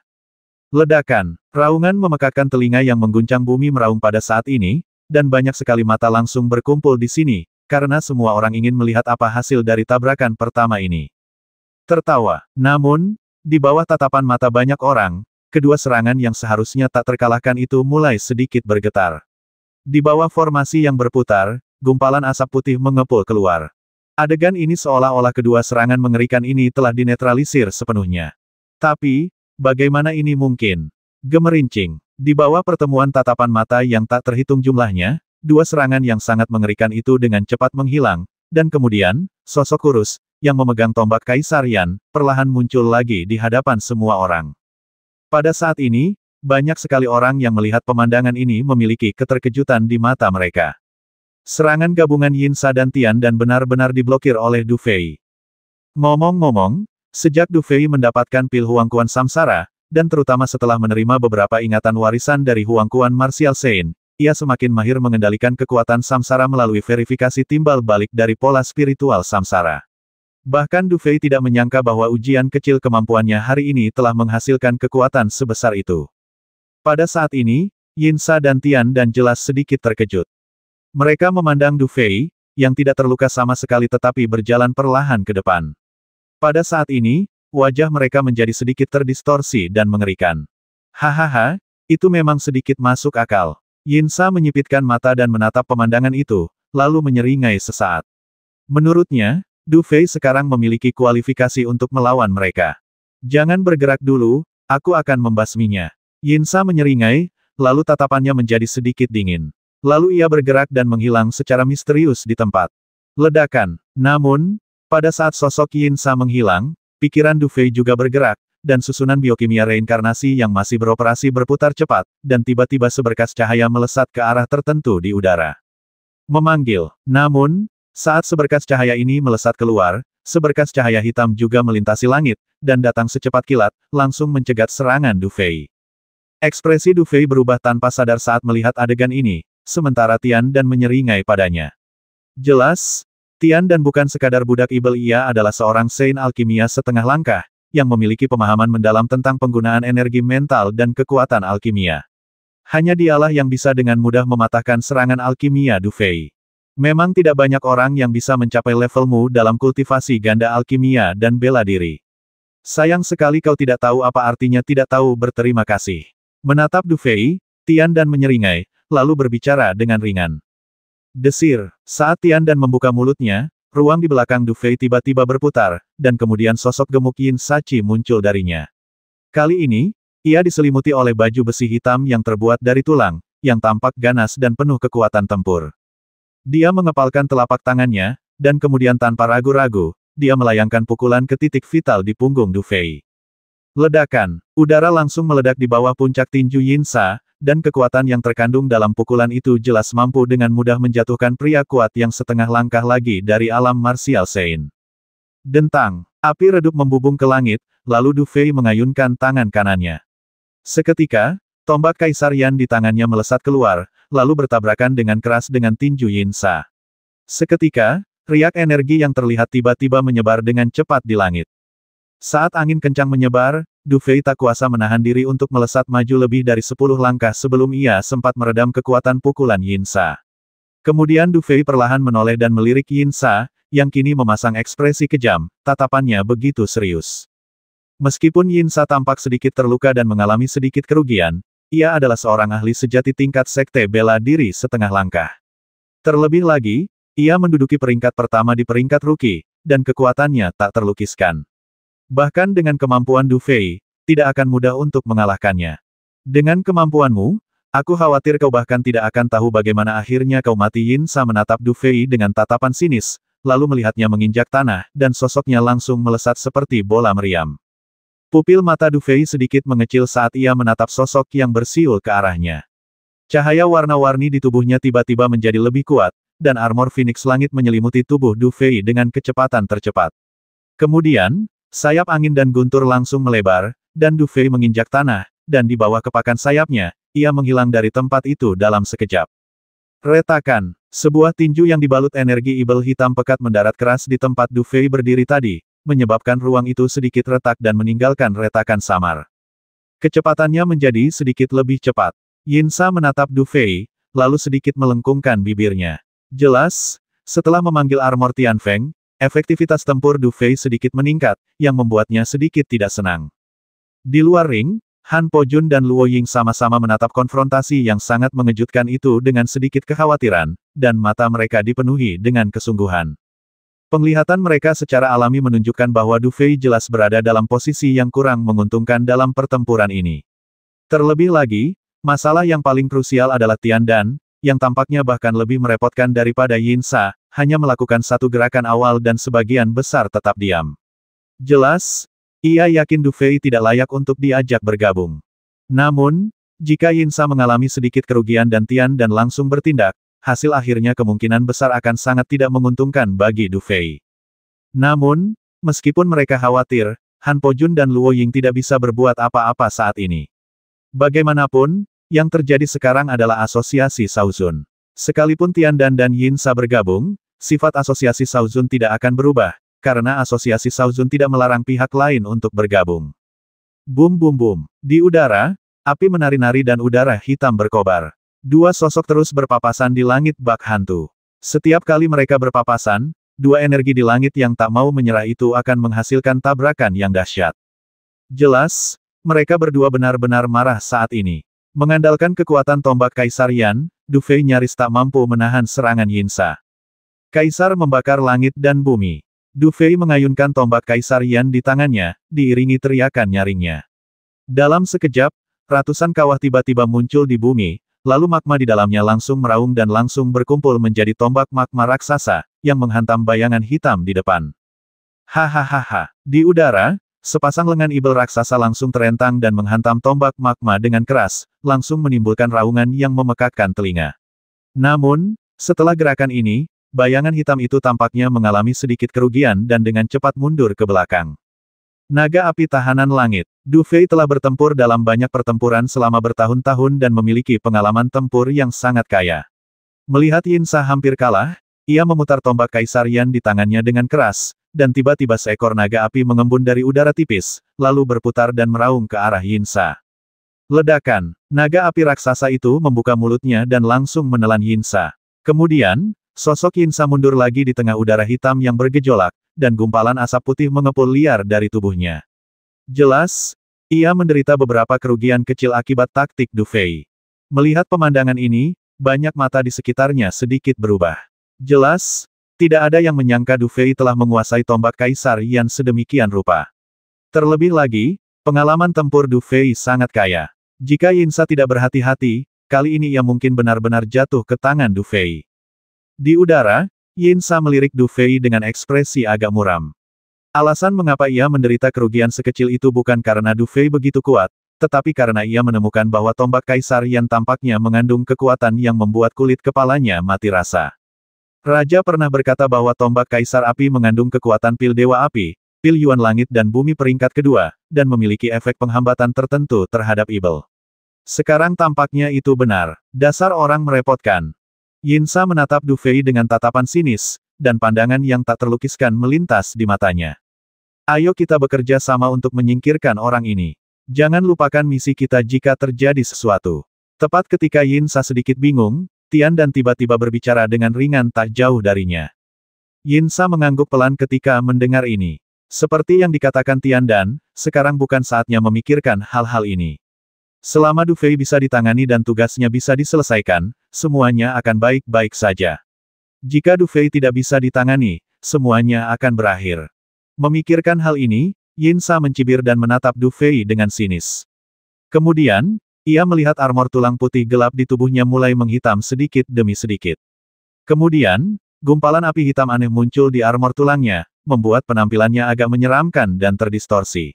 Ledakan, raungan memekakkan telinga yang mengguncang bumi meraung pada saat ini, dan banyak sekali mata langsung berkumpul di sini, karena semua orang ingin melihat apa hasil dari tabrakan pertama ini. Tertawa. Namun, di bawah tatapan mata banyak orang, kedua serangan yang seharusnya tak terkalahkan itu mulai sedikit bergetar. Di bawah formasi yang berputar, gumpalan asap putih mengepul keluar. Adegan ini seolah-olah kedua serangan mengerikan ini telah dinetralisir sepenuhnya. Tapi, bagaimana ini mungkin? Gemerincing. Di bawah pertemuan tatapan mata yang tak terhitung jumlahnya, dua serangan yang sangat mengerikan itu dengan cepat menghilang, dan kemudian, sosok kurus, yang memegang tombak Kaisar Yan, perlahan muncul lagi di hadapan semua orang. Pada saat ini, banyak sekali orang yang melihat pemandangan ini memiliki keterkejutan di mata mereka. Serangan gabungan Yin Sa dan Tian Dan benar-benar diblokir oleh Du Fei. Ngomong-ngomong, sejak Du Fei mendapatkan pil Huangquan Samsara, dan terutama setelah menerima beberapa ingatan warisan dari Huangquan Martial Saint, ia semakin mahir mengendalikan kekuatan samsara melalui verifikasi timbal balik dari pola spiritual samsara. Bahkan Du Fei tidak menyangka bahwa ujian kecil kemampuannya hari ini telah menghasilkan kekuatan sebesar itu. Pada saat ini, Yin Sa dan Tian Dan jelas sedikit terkejut. Mereka memandang Du Fei, yang tidak terluka sama sekali tetapi berjalan perlahan ke depan. Pada saat ini, wajah mereka menjadi sedikit terdistorsi dan mengerikan. Hahaha, itu memang sedikit masuk akal. Yin Sa menyipitkan mata dan menatap pemandangan itu, lalu menyeringai sesaat. Menurutnya, Du Fei sekarang memiliki kualifikasi untuk melawan mereka. Jangan bergerak dulu, aku akan membasminya. Yin Sa menyeringai, lalu tatapannya menjadi sedikit dingin. Lalu ia bergerak dan menghilang secara misterius di tempat. Ledakan. Namun, pada saat sosok Yin Sa menghilang, pikiran Du Fei juga bergerak, dan susunan biokimia reinkarnasi yang masih beroperasi berputar cepat, dan tiba-tiba seberkas cahaya melesat ke arah tertentu di udara. Memanggil. Namun, saat seberkas cahaya ini melesat keluar, seberkas cahaya hitam juga melintasi langit, dan datang secepat kilat, langsung mencegat serangan Du Fei. Ekspresi Du Fei berubah tanpa sadar saat melihat adegan ini, sementara Tian Dan menyeringai padanya. Jelas, Tian Dan bukan sekadar budak ibel, ia adalah seorang saint alkimia setengah langkah, yang memiliki pemahaman mendalam tentang penggunaan energi mental dan kekuatan alkimia. Hanya dialah yang bisa dengan mudah mematahkan serangan alkimia Du Fei. Memang tidak banyak orang yang bisa mencapai levelmu dalam kultivasi ganda alkimia dan bela diri. Sayang sekali kau tidak tahu apa artinya tidak tahu berterima kasih. Menatap Du Fei, Tian Dan menyeringai, lalu berbicara dengan ringan. Desir. Saat Tian Dan membuka mulutnya, ruang di belakang Du Fei tiba-tiba berputar, dan kemudian sosok gemuk Yin Sachi muncul darinya. Kali ini, ia diselimuti oleh baju besi hitam yang terbuat dari tulang, yang tampak ganas dan penuh kekuatan tempur. Dia mengepalkan telapak tangannya, dan kemudian tanpa ragu-ragu, dia melayangkan pukulan ke titik vital di punggung Du Fei. Ledakan, udara langsung meledak di bawah puncak tinju Yinsa, dan kekuatan yang terkandung dalam pukulan itu jelas mampu dengan mudah menjatuhkan pria kuat yang setengah langkah lagi dari alam martial Sein. Dentang, api redup membubung ke langit, lalu Du Fei mengayunkan tangan kanannya. Seketika, tombak Kaisar Yan di tangannya melesat keluar, lalu bertabrakan dengan keras dengan tinju Yinsa. Seketika, riak energi yang terlihat tiba-tiba menyebar dengan cepat di langit. Saat angin kencang menyebar, Du Fei tak kuasa menahan diri untuk melesat maju lebih dari 10 langkah sebelum ia sempat meredam kekuatan pukulan Yinsa. Kemudian Du Fei perlahan menoleh dan melirik Yinsa, yang kini memasang ekspresi kejam, tatapannya begitu serius. Meskipun Yinsa tampak sedikit terluka dan mengalami sedikit kerugian, ia adalah seorang ahli sejati tingkat sekte bela diri setengah langkah. Terlebih lagi, ia menduduki peringkat pertama di peringkat rookie, dan kekuatannya tak terlukiskan. Bahkan dengan kemampuan Du Fei, tidak akan mudah untuk mengalahkannya. Dengan kemampuanmu, aku khawatir kau bahkan tidak akan tahu bagaimana akhirnya kau mati. Yinsa menatap Du Fei dengan tatapan sinis, lalu melihatnya menginjak tanah, dan sosoknya langsung melesat seperti bola meriam. Pupil mata Du Fei sedikit mengecil saat ia menatap sosok yang bersiul ke arahnya. Cahaya warna-warni di tubuhnya tiba-tiba menjadi lebih kuat, dan armor Phoenix Langit menyelimuti tubuh Du Fei dengan kecepatan tercepat. Kemudian, sayap angin dan guntur langsung melebar, dan Du Fei menginjak tanah, dan di bawah kepakan sayapnya, ia menghilang dari tempat itu dalam sekejap. Retakan, sebuah tinju yang dibalut energi ibel hitam pekat mendarat keras di tempat Du Fei berdiri tadi, menyebabkan ruang itu sedikit retak dan meninggalkan retakan samar. Kecepatannya menjadi sedikit lebih cepat. Yinsa menatap Du Fei, lalu sedikit melengkungkan bibirnya. Jelas, setelah memanggil armor Tianfeng, efektivitas tempur Du Fei sedikit meningkat, yang membuatnya sedikit tidak senang. Di luar ring, Han Po Jun dan Luo Ying sama-sama menatap konfrontasi yang sangat mengejutkan itu dengan sedikit kekhawatiran, dan mata mereka dipenuhi dengan kesungguhan. Penglihatan mereka secara alami menunjukkan bahwa Du Fei jelas berada dalam posisi yang kurang menguntungkan dalam pertempuran ini. Terlebih lagi, masalah yang paling krusial adalah Tian Dan, yang tampaknya bahkan lebih merepotkan daripada Yinsa, hanya melakukan satu gerakan awal dan sebagian besar tetap diam. Jelas, ia yakin Du Fei tidak layak untuk diajak bergabung. Namun, jika Yinsa mengalami sedikit kerugian dan Tian Dan langsung bertindak, hasil akhirnya kemungkinan besar akan sangat tidak menguntungkan bagi Du Fei. Namun, meskipun mereka khawatir, Han Po Jun dan Luo Ying tidak bisa berbuat apa-apa saat ini. Bagaimanapun, yang terjadi sekarang adalah asosiasi Shaozun. Sekalipun Tian Dan dan Yinsa bergabung, sifat asosiasi Shaozun tidak akan berubah, karena asosiasi Shaozun tidak melarang pihak lain untuk bergabung. Bum bum bum. Di udara, api menari-nari dan udara hitam berkobar. Dua sosok terus berpapasan di langit bak hantu. Setiap kali mereka berpapasan, dua energi di langit yang tak mau menyerah itu akan menghasilkan tabrakan yang dahsyat. Jelas, mereka berdua benar-benar marah saat ini. Mengandalkan kekuatan tombak Kaisar Yan, Du Fei nyaris tak mampu menahan serangan Yinsa. Kaisar membakar langit dan bumi. Du Fei mengayunkan tombak Kaisar Yan di tangannya, diiringi teriakan nyaringnya. Dalam sekejap, ratusan kawah tiba-tiba muncul di bumi, lalu magma di dalamnya langsung meraung dan langsung berkumpul menjadi tombak magma raksasa, yang menghantam bayangan hitam di depan. Hahaha. Di udara, sepasang lengan ibel raksasa langsung terentang dan menghantam tombak magma dengan keras, langsung menimbulkan raungan yang memekakkan telinga. Namun, setelah gerakan ini, bayangan hitam itu tampaknya mengalami sedikit kerugian dan dengan cepat mundur ke belakang. Naga api tahanan langit. Du Fei telah bertempur dalam banyak pertempuran selama bertahun-tahun dan memiliki pengalaman tempur yang sangat kaya. Melihat Yinsa hampir kalah, ia memutar tombak Kaisar Yan di tangannya dengan keras, dan tiba-tiba seekor naga api mengembun dari udara tipis, lalu berputar dan meraung ke arah Yinsa. Ledakan. Naga api raksasa itu membuka mulutnya dan langsung menelan Yinsa. Kemudian, sosok Yinsa mundur lagi di tengah udara hitam yang bergejolak, dan gumpalan asap putih mengepul liar dari tubuhnya. Jelas, ia menderita beberapa kerugian kecil akibat taktik Du Fei. Melihat pemandangan ini, banyak mata di sekitarnya sedikit berubah. Jelas, tidak ada yang menyangka Du Fei telah menguasai tombak Kaisar Yan sedemikian rupa. Terlebih lagi, pengalaman tempur Du Fei sangat kaya. Jika Yinsa tidak berhati-hati, kali ini ia mungkin benar-benar jatuh ke tangan Du Fei. Di udara, Yin Sa melirik Du Fei dengan ekspresi agak muram. Alasan mengapa ia menderita kerugian sekecil itu bukan karena Du Fei begitu kuat, tetapi karena ia menemukan bahwa tombak Kaisar Yan tampaknya mengandung kekuatan yang membuat kulit kepalanya mati rasa. Raja pernah berkata bahwa tombak Kaisar Api mengandung kekuatan pil Dewa Api, pil Yuan Langit dan Bumi peringkat kedua, dan memiliki efek penghambatan tertentu terhadap Ibel. Sekarang tampaknya itu benar. Dasar orang merepotkan. Yin Sa menatap Du Fei dengan tatapan sinis, dan pandangan yang tak terlukiskan melintas di matanya. Ayo kita bekerja sama untuk menyingkirkan orang ini. Jangan lupakan misi kita jika terjadi sesuatu. Tepat ketika Yin Sa sedikit bingung, Tian Dan tiba-tiba berbicara dengan ringan tak jauh darinya. Yin Sa mengangguk pelan ketika mendengar ini. Seperti yang dikatakan Tian Dan, sekarang bukan saatnya memikirkan hal-hal ini. Selama Du Fei bisa ditangani dan tugasnya bisa diselesaikan, semuanya akan baik-baik saja. Jika Du Fei tidak bisa ditangani, semuanya akan berakhir. Memikirkan hal ini, Yin Sa mencibir dan menatap Du Fei dengan sinis. Kemudian, ia melihat armor tulang putih gelap di tubuhnya mulai menghitam sedikit demi sedikit. Kemudian, gumpalan api hitam aneh muncul di armor tulangnya, membuat penampilannya agak menyeramkan dan terdistorsi.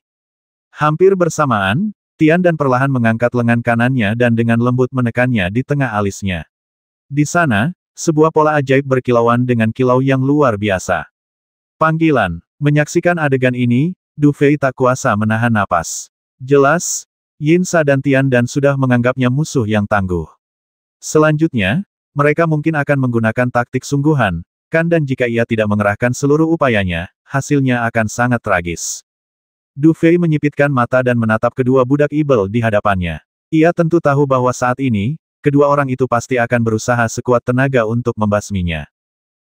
Hampir bersamaan, Tian Dan perlahan mengangkat lengan kanannya dan dengan lembut menekannya di tengah alisnya. Di sana, sebuah pola ajaib berkilauan dengan kilau yang luar biasa. Panggilan. Menyaksikan adegan ini, Du Fei tak kuasa menahan napas. Jelas, Yin Sa dan Tian Dan sudah menganggapnya musuh yang tangguh. Selanjutnya, mereka mungkin akan menggunakan taktik sungguhan, dan jika ia tidak mengerahkan seluruh upayanya, hasilnya akan sangat tragis. Du Fei menyipitkan mata dan menatap kedua budak Ibel di hadapannya. Ia tentu tahu bahwa saat ini, kedua orang itu pasti akan berusaha sekuat tenaga untuk membasminya.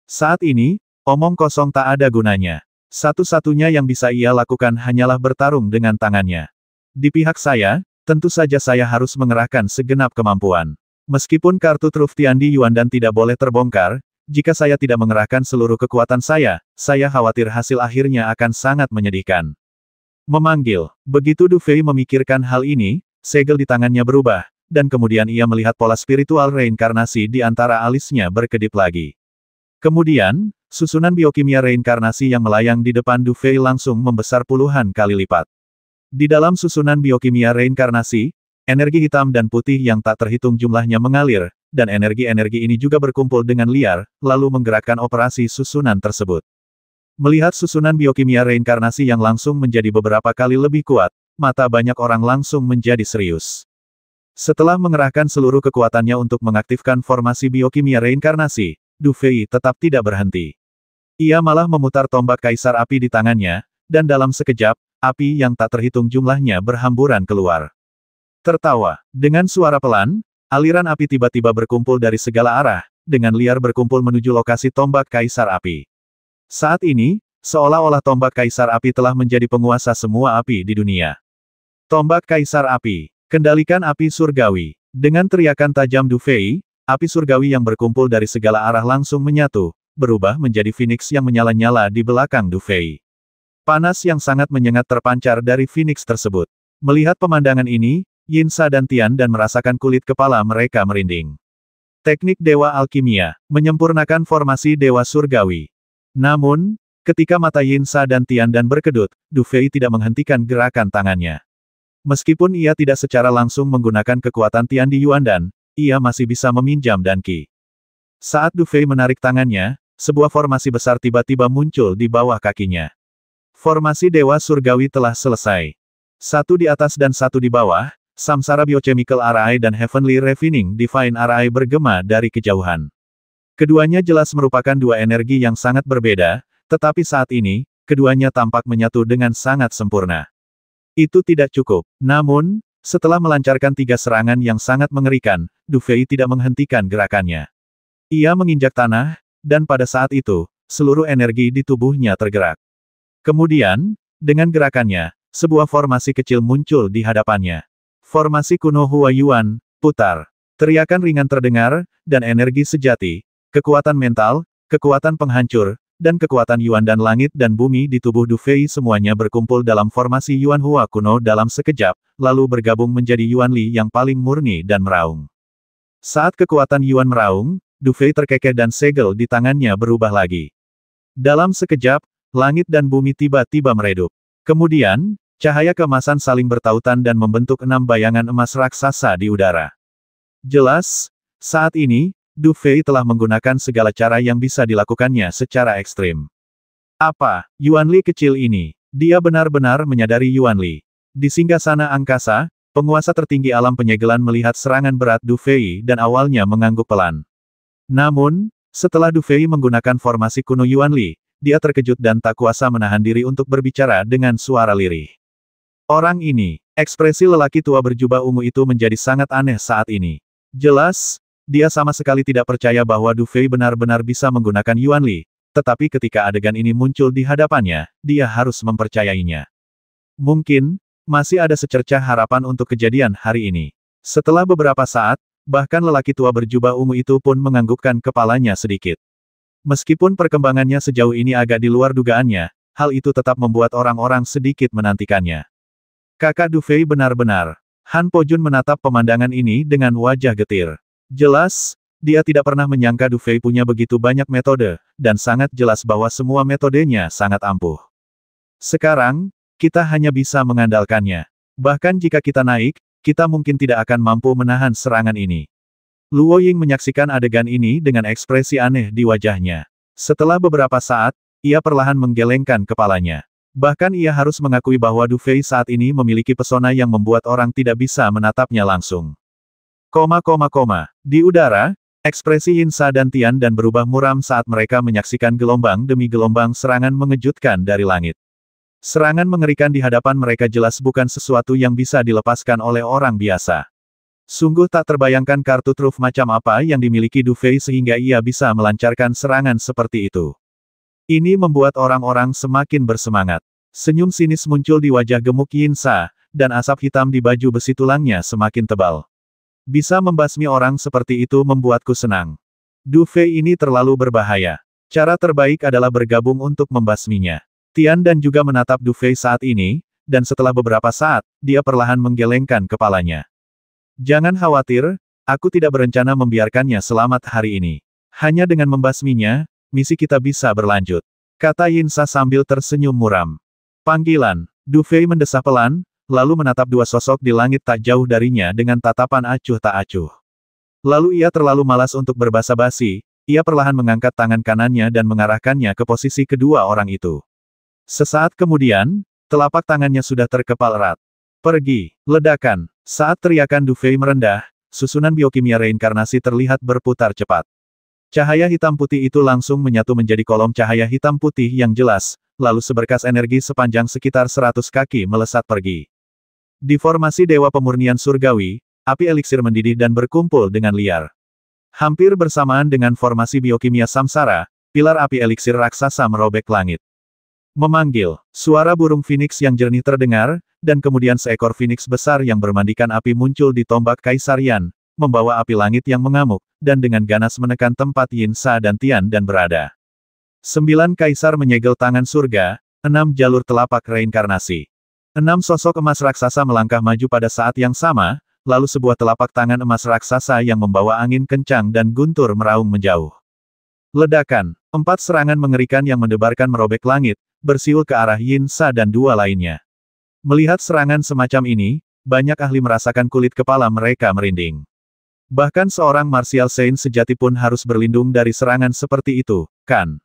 Saat ini, omong kosong tak ada gunanya. Satu-satunya yang bisa ia lakukan hanyalah bertarung dengan tangannya. Di pihak saya, tentu saja saya harus mengerahkan segenap kemampuan. Meskipun kartu truf Tiandi Yuandan tidak boleh terbongkar, jika saya tidak mengerahkan seluruh kekuatan saya khawatir hasil akhirnya akan sangat menyedihkan. Memanggil. Begitu Du Fei memikirkan hal ini, segel di tangannya berubah, dan kemudian ia melihat pola spiritual reinkarnasi di antara alisnya berkedip lagi. Kemudian, susunan biokimia reinkarnasi yang melayang di depan Du Fei langsung membesar puluhan kali lipat. Di dalam susunan biokimia reinkarnasi, energi hitam dan putih yang tak terhitung jumlahnya mengalir, dan energi-energi ini juga berkumpul dengan liar, lalu menggerakkan operasi susunan tersebut. Melihat susunan biokimia reinkarnasi yang langsung menjadi beberapa kali lebih kuat, mata banyak orang langsung menjadi serius. Setelah mengerahkan seluruh kekuatannya untuk mengaktifkan formasi biokimia reinkarnasi, Du Fei tetap tidak berhenti. Ia malah memutar tombak Kaisar Api di tangannya, dan dalam sekejap, api yang tak terhitung jumlahnya berhamburan keluar. Tertawa. Dengan suara pelan, aliran api tiba-tiba berkumpul dari segala arah, dengan liar berkumpul menuju lokasi tombak Kaisar Api. Saat ini, seolah-olah tombak Kaisar Api telah menjadi penguasa semua api di dunia. Tombak Kaisar Api. Kendalikan api surgawi. Dengan teriakan tajam Du Fei, api surgawi yang berkumpul dari segala arah langsung menyatu, berubah menjadi Phoenix yang menyala-nyala di belakang Du Fei. Panas yang sangat menyengat terpancar dari Phoenix tersebut. Melihat pemandangan ini, Yin Sa dan Tian Dan merasakan kulit kepala mereka merinding. Teknik Dewa Alkimia, menyempurnakan formasi Dewa Surgawi. Namun, ketika mata Yin Sa dan Tian Dan berkedut, Du Fei tidak menghentikan gerakan tangannya. Meskipun ia tidak secara langsung menggunakan kekuatan Tiandi Yuandan, ia masih bisa meminjam Danqi. Saat Du Fei menarik tangannya, sebuah formasi besar tiba-tiba muncul di bawah kakinya. Formasi Dewa Surgawi telah selesai. Satu di atas dan satu di bawah, Samsara Biochemical Array dan Heavenly Refining Divine Array bergema dari kejauhan. Keduanya jelas merupakan dua energi yang sangat berbeda, tetapi saat ini, keduanya tampak menyatu dengan sangat sempurna. Itu tidak cukup. Namun, setelah melancarkan 3 serangan yang sangat mengerikan, Du Fei tidak menghentikan gerakannya. Ia menginjak tanah, dan pada saat itu, seluruh energi di tubuhnya tergerak. Kemudian, dengan gerakannya, sebuah formasi kecil muncul di hadapannya. Formasi kuno Hua Yuan, putar. Teriakan ringan terdengar, dan energi sejati, kekuatan mental, kekuatan penghancur, dan kekuatan Yuan dan langit dan bumi di tubuh Du Fei semuanya berkumpul dalam formasi Yuan Hua kuno dalam sekejap, lalu bergabung menjadi Yuan Li yang paling murni dan meraung. Saat kekuatan Yuan meraung, Du Fei terkekeh dan segel di tangannya berubah lagi. Dalam sekejap, langit dan bumi tiba-tiba meredup. Kemudian, cahaya keemasan saling bertautan dan membentuk 6 bayangan emas raksasa di udara. Jelas, saat ini, Du Fei telah menggunakan segala cara yang bisa dilakukannya secara ekstrim. Apa, Yuan Li kecil ini? Dia benar-benar menyadari Yuan Li. Di singgasana angkasa, penguasa tertinggi alam penyegelan melihat serangan berat Du Fei dan awalnya mengangguk pelan. Namun, setelah Du Fei menggunakan formasi kuno Yuan Li, dia terkejut dan tak kuasa menahan diri untuk berbicara dengan suara lirih. Orang ini, ekspresi lelaki tua berjubah ungu itu menjadi sangat aneh saat ini. Jelas, dia sama sekali tidak percaya bahwa Du Fei benar-benar bisa menggunakan Yuan Li, tetapi ketika adegan ini muncul di hadapannya, dia harus mempercayainya. Mungkin, masih ada secercah harapan untuk kejadian hari ini. Setelah beberapa saat, bahkan lelaki tua berjubah ungu itu pun menganggukkan kepalanya sedikit. Meskipun perkembangannya sejauh ini agak di luar dugaannya, hal itu tetap membuat orang-orang sedikit menantikannya. Kakak Du Fei benar-benar. Han Pojun menatap pemandangan ini dengan wajah getir. Jelas, dia tidak pernah menyangka Du Fei punya begitu banyak metode, dan sangat jelas bahwa semua metodenya sangat ampuh. Sekarang, kita hanya bisa mengandalkannya. Bahkan jika kita naik, kita mungkin tidak akan mampu menahan serangan ini. Luo Ying menyaksikan adegan ini dengan ekspresi aneh di wajahnya. Setelah beberapa saat, ia perlahan menggelengkan kepalanya. Bahkan ia harus mengakui bahwa Du Fei saat ini memiliki pesona yang membuat orang tidak bisa menatapnya langsung. Di udara, ekspresi Yin Sa dan Tian dan berubah muram saat mereka menyaksikan gelombang demi gelombang serangan mengejutkan dari langit. Serangan mengerikan di hadapan mereka jelas bukan sesuatu yang bisa dilepaskan oleh orang biasa. Sungguh tak terbayangkan kartu truf macam apa yang dimiliki Du Fei sehingga ia bisa melancarkan serangan seperti itu. Ini membuat orang-orang semakin bersemangat. Senyum sinis muncul di wajah gemuk Yin Sa, dan asap hitam di baju besi tulangnya semakin tebal. Bisa membasmi orang seperti itu membuatku senang. Du Fei ini terlalu berbahaya. Cara terbaik adalah bergabung untuk membasminya. Tian dan juga menatap Du Fei saat ini, dan setelah beberapa saat, dia perlahan menggelengkan kepalanya. Jangan khawatir, aku tidak berencana membiarkannya selamat hari ini. Hanya dengan membasminya, misi kita bisa berlanjut. Kata Yin Sa sambil tersenyum muram. Panggilan, Du Fei mendesah pelan, lalu menatap dua sosok di langit tak jauh darinya dengan tatapan acuh tak acuh. Lalu ia terlalu malas untuk berbasa-basi, ia perlahan mengangkat tangan kanannya dan mengarahkannya ke posisi kedua orang itu. Sesaat kemudian, telapak tangannya sudah terkepal erat. Pergi, ledakan. Saat teriakan Du Fei merendah, susunan biokimia reinkarnasi terlihat berputar cepat. Cahaya hitam putih itu langsung menyatu menjadi kolom cahaya hitam putih yang jelas, lalu seberkas energi sepanjang sekitar 100 kaki melesat pergi. Di formasi Dewa Pemurnian Surgawi, api eliksir mendidih dan berkumpul dengan liar. Hampir bersamaan dengan formasi biokimia Samsara, pilar api eliksir raksasa merobek langit. Memanggil, suara burung Phoenix yang jernih terdengar, dan kemudian seekor Phoenix besar yang bermandikan api muncul di tombak Kaisar Yan, membawa api langit yang mengamuk, dan dengan ganas menekan tempat Yin Sa dan Tian dan berada. 9 kaisar menyegel tangan surga, 6 jalur telapak reinkarnasi. 6 sosok emas raksasa melangkah maju pada saat yang sama, lalu sebuah telapak tangan emas raksasa yang membawa angin kencang dan guntur meraung menjauh. Ledakan, 4 serangan mengerikan yang mendebarkan merobek langit, bersiul ke arah Yin Sa dan 2 lainnya. Melihat serangan semacam ini, banyak ahli merasakan kulit kepala mereka merinding. Bahkan seorang martial saint sejati pun harus berlindung dari serangan seperti itu, kan?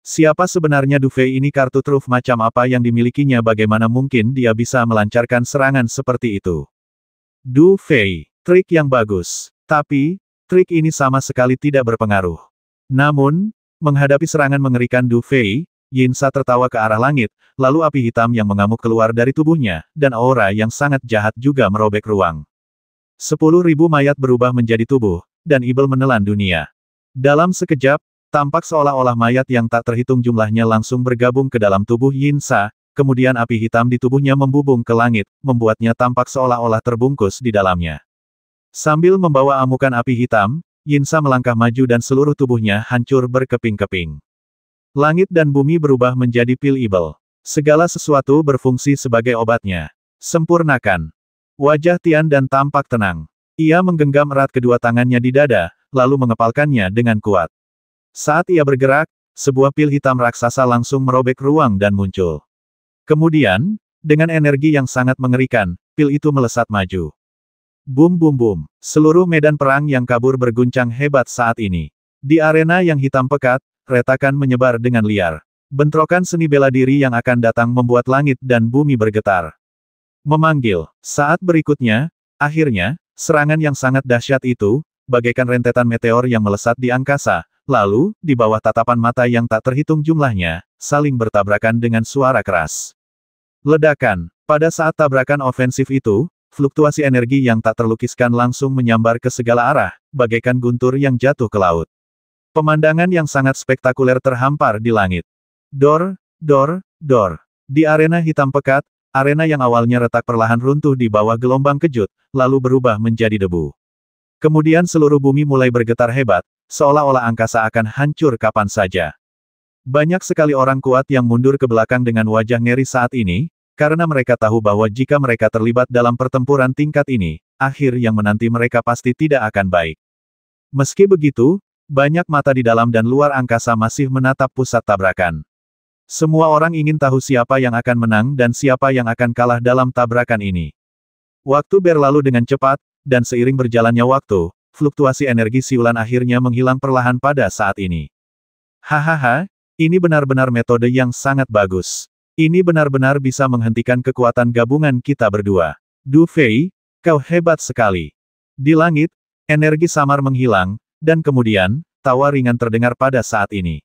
Siapa sebenarnya Du Fei ini? Kartu truf macam apa yang dimilikinya? Bagaimana mungkin dia bisa melancarkan serangan seperti itu? Du Fei, trik yang bagus. Tapi, trik ini sama sekali tidak berpengaruh. Namun, menghadapi serangan mengerikan Du Fei, Yin Sa tertawa ke arah langit, lalu api hitam yang mengamuk keluar dari tubuhnya, dan aura yang sangat jahat juga merobek ruang. 10.000 mayat berubah menjadi tubuh, dan Ibel menelan dunia. Dalam sekejap, tampak seolah-olah mayat yang tak terhitung jumlahnya langsung bergabung ke dalam tubuh Yin Sa, kemudian api hitam di tubuhnya membubung ke langit, membuatnya tampak seolah-olah terbungkus di dalamnya. Sambil membawa amukan api hitam, Yin Sa melangkah maju dan seluruh tubuhnya hancur berkeping-keping. Langit dan bumi berubah menjadi pil Ibel. Segala sesuatu berfungsi sebagai obatnya. Sempurnakan. Wajah Tian dan tampak tenang. Ia menggenggam erat kedua tangannya di dada, lalu mengepalkannya dengan kuat. Saat ia bergerak, sebuah pil hitam raksasa langsung merobek ruang dan muncul. Kemudian, dengan energi yang sangat mengerikan, pil itu melesat maju. Bum bum bum. Seluruh medan perang yang kabur berguncang hebat saat ini. Di arena yang hitam pekat, retakan menyebar dengan liar. Bentrokan seni bela diri yang akan datang membuat langit dan bumi bergetar. Memanggil. Saat berikutnya, akhirnya, serangan yang sangat dahsyat itu, bagaikan rentetan meteor yang melesat di angkasa, lalu, di bawah tatapan mata yang tak terhitung jumlahnya, saling bertabrakan dengan suara keras. Ledakan. Pada saat tabrakan ofensif itu, fluktuasi energi yang tak terlukiskan langsung menyambar ke segala arah, bagaikan guntur yang jatuh ke laut. Pemandangan yang sangat spektakuler terhampar di langit. Dor, dor, dor. Di arena hitam pekat, arena yang awalnya retak perlahan runtuh di bawah gelombang kejut, lalu berubah menjadi debu. Kemudian seluruh bumi mulai bergetar hebat, seolah-olah angkasa akan hancur kapan saja. Banyak sekali orang kuat yang mundur ke belakang dengan wajah ngeri saat ini, karena mereka tahu bahwa jika mereka terlibat dalam pertempuran tingkat ini, akhir yang menanti mereka pasti tidak akan baik. Meski begitu, banyak mata di dalam dan luar angkasa masih menatap pusat tabrakan. Semua orang ingin tahu siapa yang akan menang dan siapa yang akan kalah dalam tabrakan ini. Waktu berlalu dengan cepat, dan seiring berjalannya waktu, fluktuasi energi siulan akhirnya menghilang perlahan pada saat ini. Hahaha, ini benar-benar metode yang sangat bagus. Ini benar-benar bisa menghentikan kekuatan gabungan kita berdua. Du Fei, kau hebat sekali. Di langit, energi samar menghilang, dan kemudian, tawa ringan terdengar pada saat ini.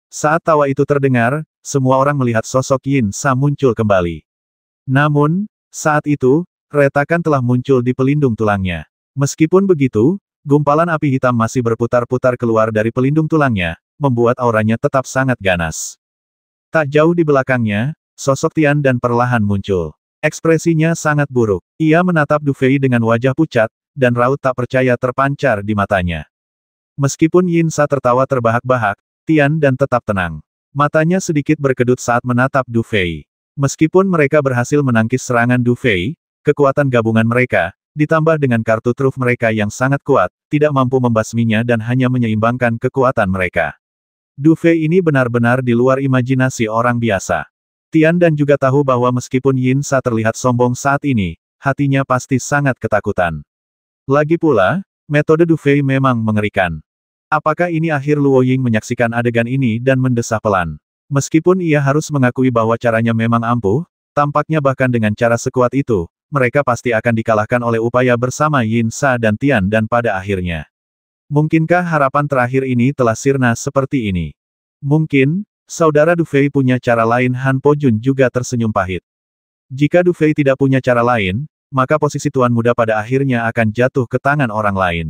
Saat tawa itu terdengar, semua orang melihat sosok Yin Sa muncul kembali. Namun, saat itu, retakan telah muncul di pelindung tulangnya. Meskipun begitu, gumpalan api hitam masih berputar-putar keluar dari pelindung tulangnya, membuat auranya tetap sangat ganas. Tak jauh di belakangnya, sosok Tian Dan perlahan muncul. Ekspresinya sangat buruk. Ia menatap Du Fei dengan wajah pucat, dan raut tak percaya terpancar di matanya. Meskipun Yin Sa tertawa terbahak-bahak, Tian Dan tetap tenang. Matanya sedikit berkedut saat menatap Du Fei. Meskipun mereka berhasil menangkis serangan Du Fei, kekuatan gabungan mereka, ditambah dengan kartu truf mereka yang sangat kuat, tidak mampu membasminya dan hanya menyeimbangkan kekuatan mereka. Du Fei ini benar-benar di luar imajinasi orang biasa. Tian Dan juga tahu bahwa meskipun Yin Sa terlihat sombong saat ini, hatinya pasti sangat ketakutan. Lagi pula, metode Du Fei memang mengerikan. Apakah ini akhir Luo Ying menyaksikan adegan ini dan mendesah pelan? Meskipun ia harus mengakui bahwa caranya memang ampuh, tampaknya bahkan dengan cara sekuat itu, mereka pasti akan dikalahkan oleh upaya bersama Yin Sa dan Tian Dan pada akhirnya. Mungkinkah harapan terakhir ini telah sirna seperti ini? Mungkin, saudara Du Fei punya cara lain. Han Po Jun juga tersenyum pahit. Jika Du Fei tidak punya cara lain, maka posisi Tuan Muda pada akhirnya akan jatuh ke tangan orang lain.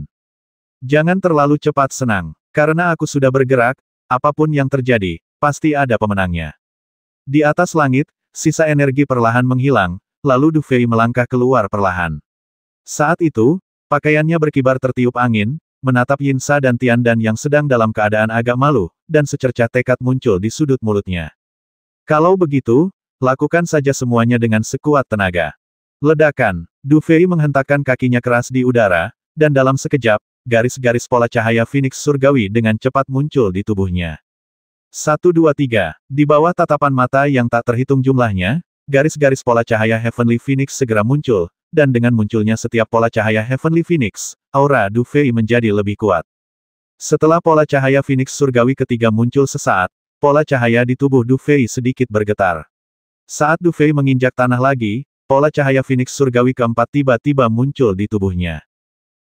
Jangan terlalu cepat senang, karena aku sudah bergerak, apapun yang terjadi, pasti ada pemenangnya. Di atas langit, sisa energi perlahan menghilang, lalu Du Fei melangkah keluar perlahan. Saat itu, pakaiannya berkibar tertiup angin, menatap Yin Sa dan Tian Dan yang sedang dalam keadaan agak malu, dan secercah tekad muncul di sudut mulutnya. Kalau begitu, lakukan saja semuanya dengan sekuat tenaga. Ledakan. Du Fei menghentakkan kakinya keras di udara, dan dalam sekejap, garis-garis pola cahaya Phoenix surgawi dengan cepat muncul di tubuhnya. 1, 2, 3. Di bawah tatapan mata yang tak terhitung jumlahnya, garis-garis pola cahaya Heavenly Phoenix segera muncul, dan dengan munculnya setiap pola cahaya Heavenly Phoenix, aura Du Fei menjadi lebih kuat. Setelah pola cahaya Phoenix surgawi ketiga muncul sesaat, pola cahaya di tubuh Du Fei sedikit bergetar. Saat Du Fei menginjak tanah lagi, pola cahaya Phoenix surgawi keempat tiba-tiba muncul di tubuhnya.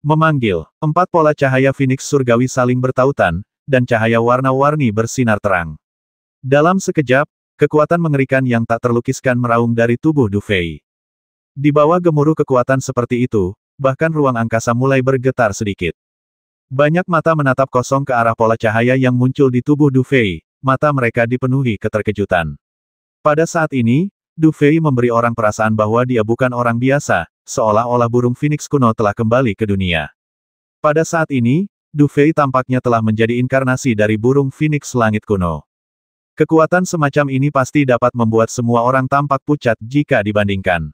Memanggil, 4 pola cahaya Phoenix surgawi saling bertautan, dan cahaya warna-warni bersinar terang. Dalam sekejap, kekuatan mengerikan yang tak terlukiskan meraung dari tubuh Du Fei. Di bawah gemuruh kekuatan seperti itu, bahkan ruang angkasa mulai bergetar sedikit. Banyak mata menatap kosong ke arah pola cahaya yang muncul di tubuh Du Fei, mata mereka dipenuhi keterkejutan. Pada saat ini, Du Fei memberi orang perasaan bahwa dia bukan orang biasa, seolah-olah burung Phoenix kuno telah kembali ke dunia. Pada saat ini, Du Fei tampaknya telah menjadi inkarnasi dari burung Phoenix langit kuno. Kekuatan semacam ini pasti dapat membuat semua orang tampak pucat jika dibandingkan.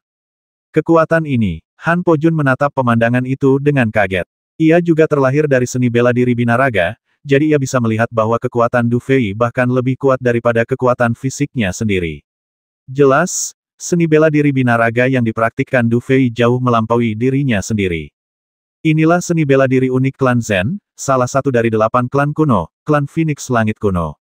Kekuatan ini, Han Pojun menatap pemandangan itu dengan kaget. Ia juga terlahir dari seni bela diri binaraga, jadi ia bisa melihat bahwa kekuatan Du Fei bahkan lebih kuat daripada kekuatan fisiknya sendiri. Jelas, seni bela diri binaraga yang dipraktikkan Du Fei jauh melampaui dirinya sendiri. Inilah seni bela diri unik klan Zen, salah satu dari 8 klan kuno, klan Phoenix Langit kuno.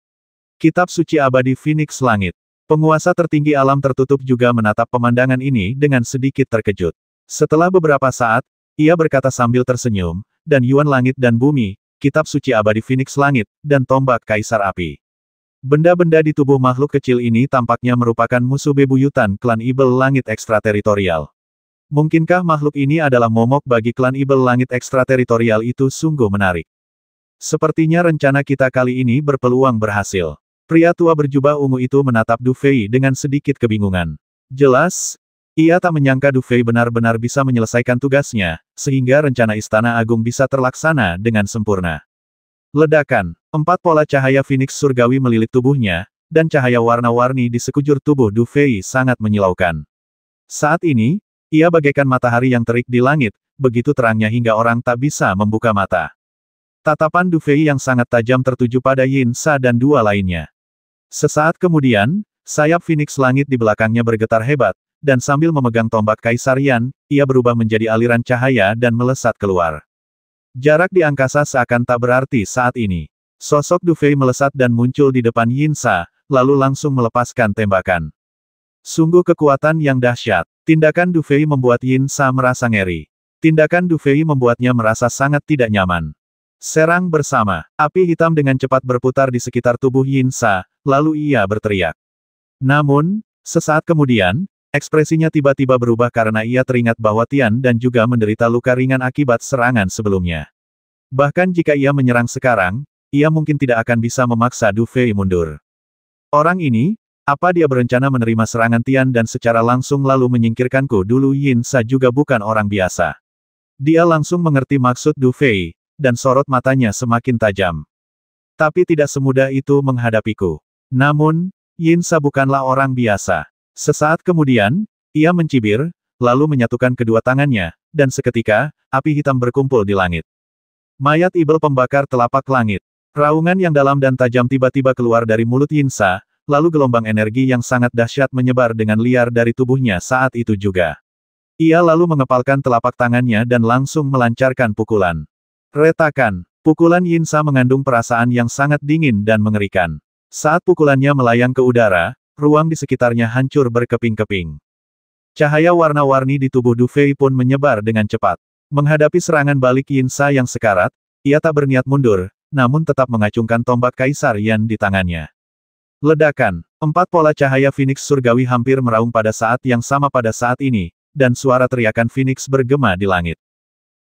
Kitab Suci Abadi Phoenix Langit. Penguasa tertinggi alam tertutup juga menatap pemandangan ini dengan sedikit terkejut. Setelah beberapa saat, ia berkata sambil tersenyum, dan Yuan Langit dan Bumi, Kitab Suci Abadi Phoenix Langit, dan Tombak Kaisar Api. Benda-benda di tubuh makhluk kecil ini tampaknya merupakan musuh bebuyutan klan Ibel Langit ekstrateritorial. Mungkinkah makhluk ini adalah momok bagi klan Ibel Langit ekstrateritorial itu sungguh menarik. Sepertinya rencana kita kali ini berpeluang berhasil. Pria tua berjubah ungu itu menatap Du Fei dengan sedikit kebingungan. Jelas, ia tak menyangka Du Fei benar-benar bisa menyelesaikan tugasnya, sehingga rencana Istana Agung bisa terlaksana dengan sempurna. Ledakan, 4 pola cahaya Phoenix surgawi melilit tubuhnya, dan cahaya warna-warni di sekujur tubuh Du Fei sangat menyilaukan. Saat ini, ia bagaikan matahari yang terik di langit, begitu terangnya hingga orang tak bisa membuka mata. Tatapan Du Fei yang sangat tajam tertuju pada Yin Sa dan dua lainnya. Sesaat kemudian, sayap Phoenix Langit di belakangnya bergetar hebat, dan sambil memegang tombak Kaisar Yan, ia berubah menjadi aliran cahaya dan melesat keluar. Jarak di angkasa seakan tak berarti saat ini. Sosok Du Fei melesat dan muncul di depan Yin Sa, lalu langsung melepaskan tembakan. Sungguh kekuatan yang dahsyat. Tindakan Du Fei membuat Yin Sa merasa ngeri. Tindakan Du Fei membuatnya merasa sangat tidak nyaman. Serang bersama. Api hitam dengan cepat berputar di sekitar tubuh Yin Sa, lalu ia berteriak. Namun, sesaat kemudian, ekspresinya tiba-tiba berubah karena ia teringat bahwa Tian dan juga menderita luka ringan akibat serangan sebelumnya. Bahkan jika ia menyerang sekarang, ia mungkin tidak akan bisa memaksa Du Fei mundur. Orang ini, apa dia berencana menerima serangan Tian dan secara langsung lalu menyingkirkanku dulu? Yin Sa juga bukan orang biasa. Dia langsung mengerti maksud Du Fei, dan sorot matanya semakin tajam. Tapi tidak semudah itu menghadapiku. Namun, Yin Sa bukanlah orang biasa. Sesaat kemudian, ia mencibir, lalu menyatukan kedua tangannya, dan seketika, api hitam berkumpul di langit. Mayat Ibel pembakar telapak langit. Raungan yang dalam dan tajam tiba-tiba keluar dari mulut Yin Sa, lalu gelombang energi yang sangat dahsyat menyebar dengan liar dari tubuhnya saat itu juga. Ia lalu mengepalkan telapak tangannya dan langsung melancarkan pukulan. Retakan. Pukulan Yin Sa mengandung perasaan yang sangat dingin dan mengerikan. Saat pukulannya melayang ke udara, ruang di sekitarnya hancur berkeping-keping. Cahaya warna-warni di tubuh Du Fei pun menyebar dengan cepat. Menghadapi serangan balik Yin Sa yang sekarat, ia tak berniat mundur, namun tetap mengacungkan tombak Kaisar Yan di tangannya. Ledakan. 4 pola cahaya Phoenix surgawi hampir meraung pada saat yang sama pada saat ini, dan suara teriakan Phoenix bergema di langit.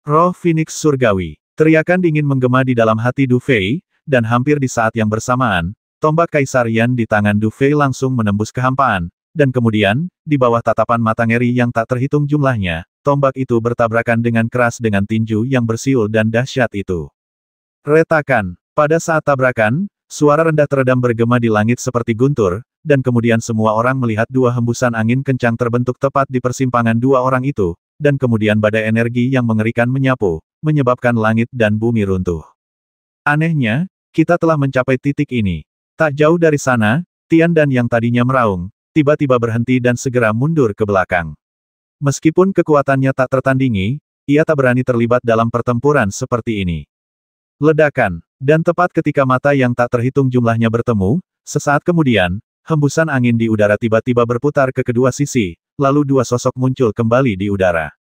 Roh Phoenix surgawi. Teriakan dingin menggema di dalam hati Du Fei, dan hampir di saat yang bersamaan, tombak Kaisar Yan di tangan Du Fei langsung menembus kehampaan, dan kemudian, di bawah tatapan mata ngeri yang tak terhitung jumlahnya, tombak itu bertabrakan dengan keras dengan tinju yang bersiul dan dahsyat itu. Retakan. Pada saat tabrakan, suara rendah teredam bergema di langit seperti guntur, dan kemudian semua orang melihat dua hembusan angin kencang terbentuk tepat di persimpangan dua orang itu, dan kemudian badai energi yang mengerikan menyapu, menyebabkan langit dan bumi runtuh. Anehnya, kita telah mencapai titik ini. Tak jauh dari sana, Tian dan yang tadinya meraung, tiba-tiba berhenti dan segera mundur ke belakang. Meskipun kekuatannya tak tertandingi, ia tak berani terlibat dalam pertempuran seperti ini. Ledakan. Dan tepat ketika mata yang tak terhitung jumlahnya bertemu, sesaat kemudian, hembusan angin di udara tiba-tiba berputar ke kedua sisi, lalu dua sosok muncul kembali di udara.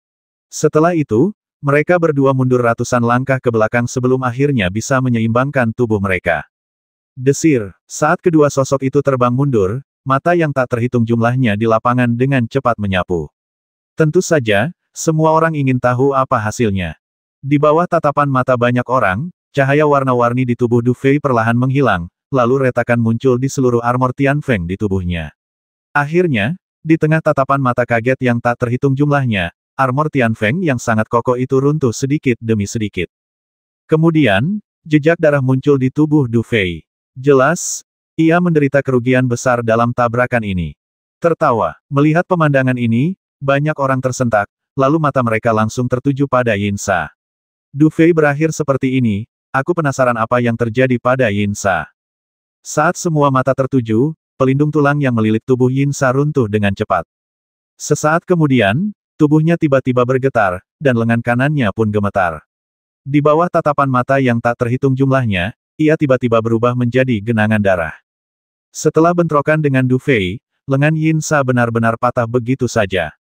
Setelah itu, mereka berdua mundur ratusan langkah ke belakang sebelum akhirnya bisa menyeimbangkan tubuh mereka. Desir. Saat kedua sosok itu terbang mundur, mata yang tak terhitung jumlahnya di lapangan dengan cepat menyapu. Tentu saja, semua orang ingin tahu apa hasilnya. Di bawah tatapan mata banyak orang, cahaya warna-warni di tubuh Du Fei perlahan menghilang, lalu retakan muncul di seluruh armor Tianfeng di tubuhnya. Akhirnya, di tengah tatapan mata kaget yang tak terhitung jumlahnya, armor Tianfeng yang sangat kokoh itu runtuh sedikit demi sedikit. Kemudian, jejak darah muncul di tubuh Du Fei. Jelas, ia menderita kerugian besar dalam tabrakan ini. Tertawa. Melihat pemandangan ini, banyak orang tersentak, lalu mata mereka langsung tertuju pada Yin Sha. Du Fei berakhir seperti ini, aku penasaran apa yang terjadi pada Yin Sha. Saat semua mata tertuju, pelindung tulang yang melilit tubuh Yin Sha runtuh dengan cepat. Sesaat kemudian, tubuhnya tiba-tiba bergetar, dan lengan kanannya pun gemetar. Di bawah tatapan mata yang tak terhitung jumlahnya, ia tiba-tiba berubah menjadi genangan darah. Setelah bentrokan dengan Du Fei, lengan Yin Sha benar-benar patah begitu saja.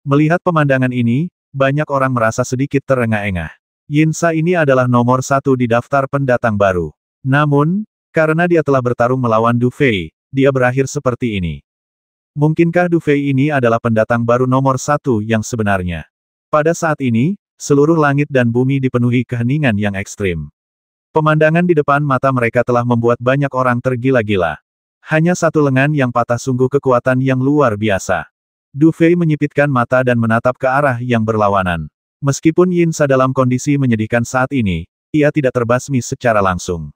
Melihat pemandangan ini, banyak orang merasa sedikit terengah-engah. Yin Sha ini adalah nomor 1 di daftar pendatang baru. Namun, karena dia telah bertarung melawan Du Fei, dia berakhir seperti ini. Mungkinkah Du Fei ini adalah pendatang baru nomor 1 yang sebenarnya? Pada saat ini, seluruh langit dan bumi dipenuhi keheningan yang ekstrim. Pemandangan di depan mata mereka telah membuat banyak orang tergila-gila. Hanya satu lengan yang patah sungguh kekuatan yang luar biasa. Du Fei menyipitkan mata dan menatap ke arah yang berlawanan. Meskipun Yin Sha dalam kondisi menyedihkan saat ini, ia tidak terbasmi secara langsung.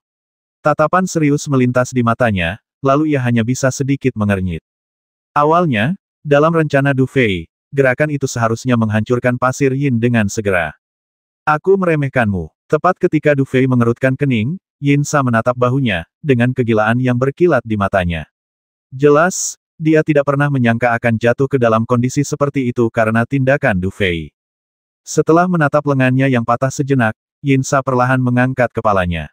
Tatapan serius melintas di matanya, lalu ia hanya bisa sedikit mengernyit. Awalnya, dalam rencana Du Fei, gerakan itu seharusnya menghancurkan pasir Yin dengan segera. Aku meremehkanmu. Tepat ketika Du Fei mengerutkan kening, Yin Sha menatap bahunya, dengan kegilaan yang berkilat di matanya. Jelas, dia tidak pernah menyangka akan jatuh ke dalam kondisi seperti itu karena tindakan Du Fei. Setelah menatap lengannya yang patah sejenak, Yin Sha perlahan mengangkat kepalanya.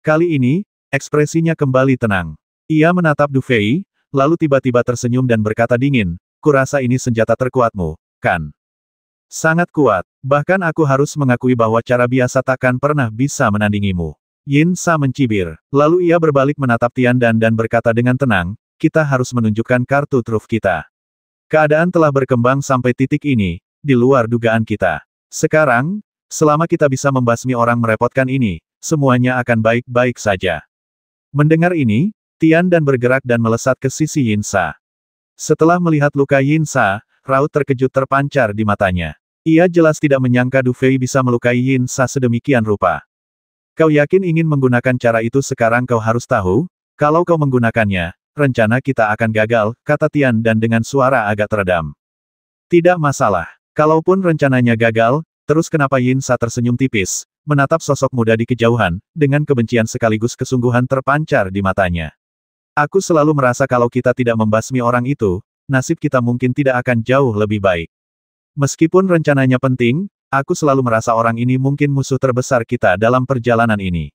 Kali ini, ekspresinya kembali tenang. Ia menatap Du Fei, lalu tiba-tiba tersenyum dan berkata dingin, "Kurasa ini senjata terkuatmu, kan?" "Sangat kuat, bahkan aku harus mengakui bahwa cara biasa takkan pernah bisa menandingimu." Yin Sha mencibir, lalu ia berbalik menatap Tiandan dan berkata dengan tenang, "Kita harus menunjukkan kartu truf kita. Keadaan telah berkembang sampai titik ini, di luar dugaan kita. Sekarang, selama kita bisa membasmi orang merepotkan ini, semuanya akan baik-baik saja." Mendengar ini, Tiandan bergerak dan melesat ke sisi Yin Sha. Setelah melihat luka Yin Sha, raut terkejut terpancar di matanya. Ia jelas tidak menyangka Du Fei bisa melukai Yin Sha sedemikian rupa. "Kau yakin ingin menggunakan cara itu? Sekarang kau harus tahu, kalau kau menggunakannya, rencana kita akan gagal," kata Tiandan dengan suara agak teredam. "Tidak masalah. Kalaupun rencananya gagal, terus kenapa?" Yin Sha tersenyum tipis, menatap sosok muda di kejauhan, dengan kebencian sekaligus kesungguhan terpancar di matanya. "Aku selalu merasa kalau kita tidak membasmi orang itu, nasib kita mungkin tidak akan jauh lebih baik. Meskipun rencananya penting, aku selalu merasa orang ini mungkin musuh terbesar kita dalam perjalanan ini.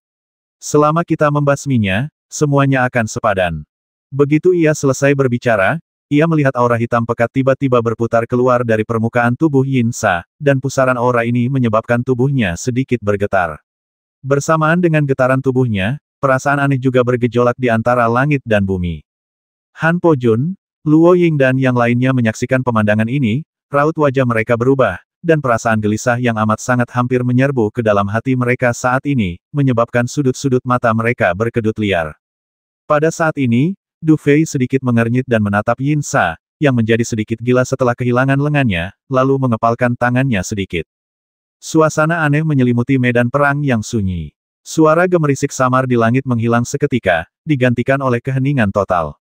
Selama kita membasminya, semuanya akan sepadan." Begitu ia selesai berbicara, ia melihat aura hitam pekat tiba-tiba berputar keluar dari permukaan tubuh Yin Sha, dan pusaran aura ini menyebabkan tubuhnya sedikit bergetar. Bersamaan dengan getaran tubuhnya, perasaan aneh juga bergejolak di antara langit dan bumi. Han Po Jun, Luo Ying dan yang lainnya menyaksikan pemandangan ini, raut wajah mereka berubah, dan perasaan gelisah yang amat sangat hampir menyerbu ke dalam hati mereka saat ini, menyebabkan sudut-sudut mata mereka berkedut liar. Pada saat ini, Du Fei sedikit mengernyit dan menatap Yin Sha, yang menjadi sedikit gila setelah kehilangan lengannya, lalu mengepalkan tangannya sedikit. Suasana aneh menyelimuti medan perang yang sunyi. Suara gemerisik samar di langit menghilang seketika, digantikan oleh keheningan total.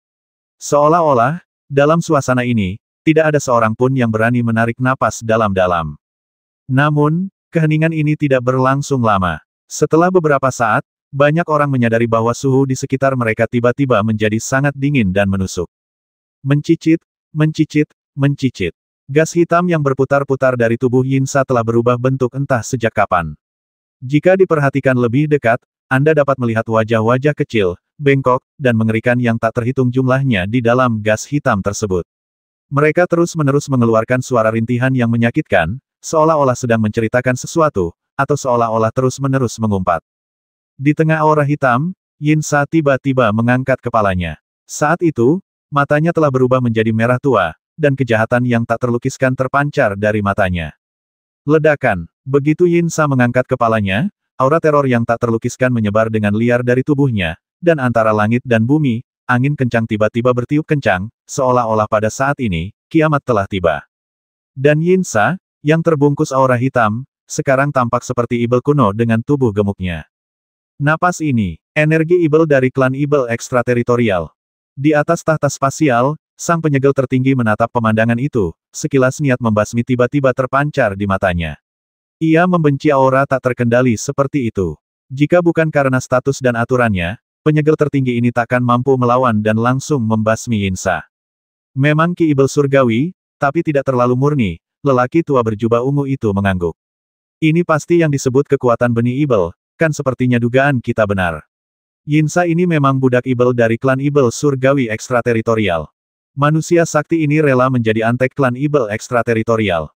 Seolah-olah, dalam suasana ini, tidak ada seorang pun yang berani menarik napas dalam-dalam. Namun, keheningan ini tidak berlangsung lama. Setelah beberapa saat, banyak orang menyadari bahwa suhu di sekitar mereka tiba-tiba menjadi sangat dingin dan menusuk. Mencicit, mencicit, mencicit. Gas hitam yang berputar-putar dari tubuh Yin Sha telah berubah bentuk entah sejak kapan. Jika diperhatikan lebih dekat, Anda dapat melihat wajah-wajah kecil, bengkok, dan mengerikan yang tak terhitung jumlahnya di dalam gas hitam tersebut. Mereka terus-menerus mengeluarkan suara rintihan yang menyakitkan, seolah-olah sedang menceritakan sesuatu, atau seolah-olah terus-menerus mengumpat. Di tengah aura hitam, Yin Sha tiba-tiba mengangkat kepalanya. Saat itu, matanya telah berubah menjadi merah tua, dan kejahatan yang tak terlukiskan terpancar dari matanya. Ledakan. Begitu Yin Sha mengangkat kepalanya, aura teror yang tak terlukiskan menyebar dengan liar dari tubuhnya, dan antara langit dan bumi, angin kencang tiba-tiba bertiup kencang, seolah-olah pada saat ini, kiamat telah tiba. Dan Yin Sha, yang terbungkus aura hitam, sekarang tampak seperti ibel kuno dengan tubuh gemuknya. Napas ini, energi ibel dari klan ibel ekstrateritorial. Di atas tahta spasial, sang penyegel tertinggi menatap pemandangan itu, sekilas niat membasmi tiba-tiba terpancar di matanya. Ia membenci aura tak terkendali seperti itu. Jika bukan karena status dan aturannya, penyegel tertinggi ini takkan mampu melawan dan langsung membasmi Yinsa. Memang Ki Ibel surgawi, tapi tidak terlalu murni, lelaki tua berjubah ungu itu mengangguk. Ini pasti yang disebut kekuatan benih Ibel, kan sepertinya dugaan kita benar. Yinsa ini memang budak Ibel dari klan Ibel surgawi ekstrateritorial. Manusia sakti ini rela menjadi antek klan Ibel ekstrateritorial.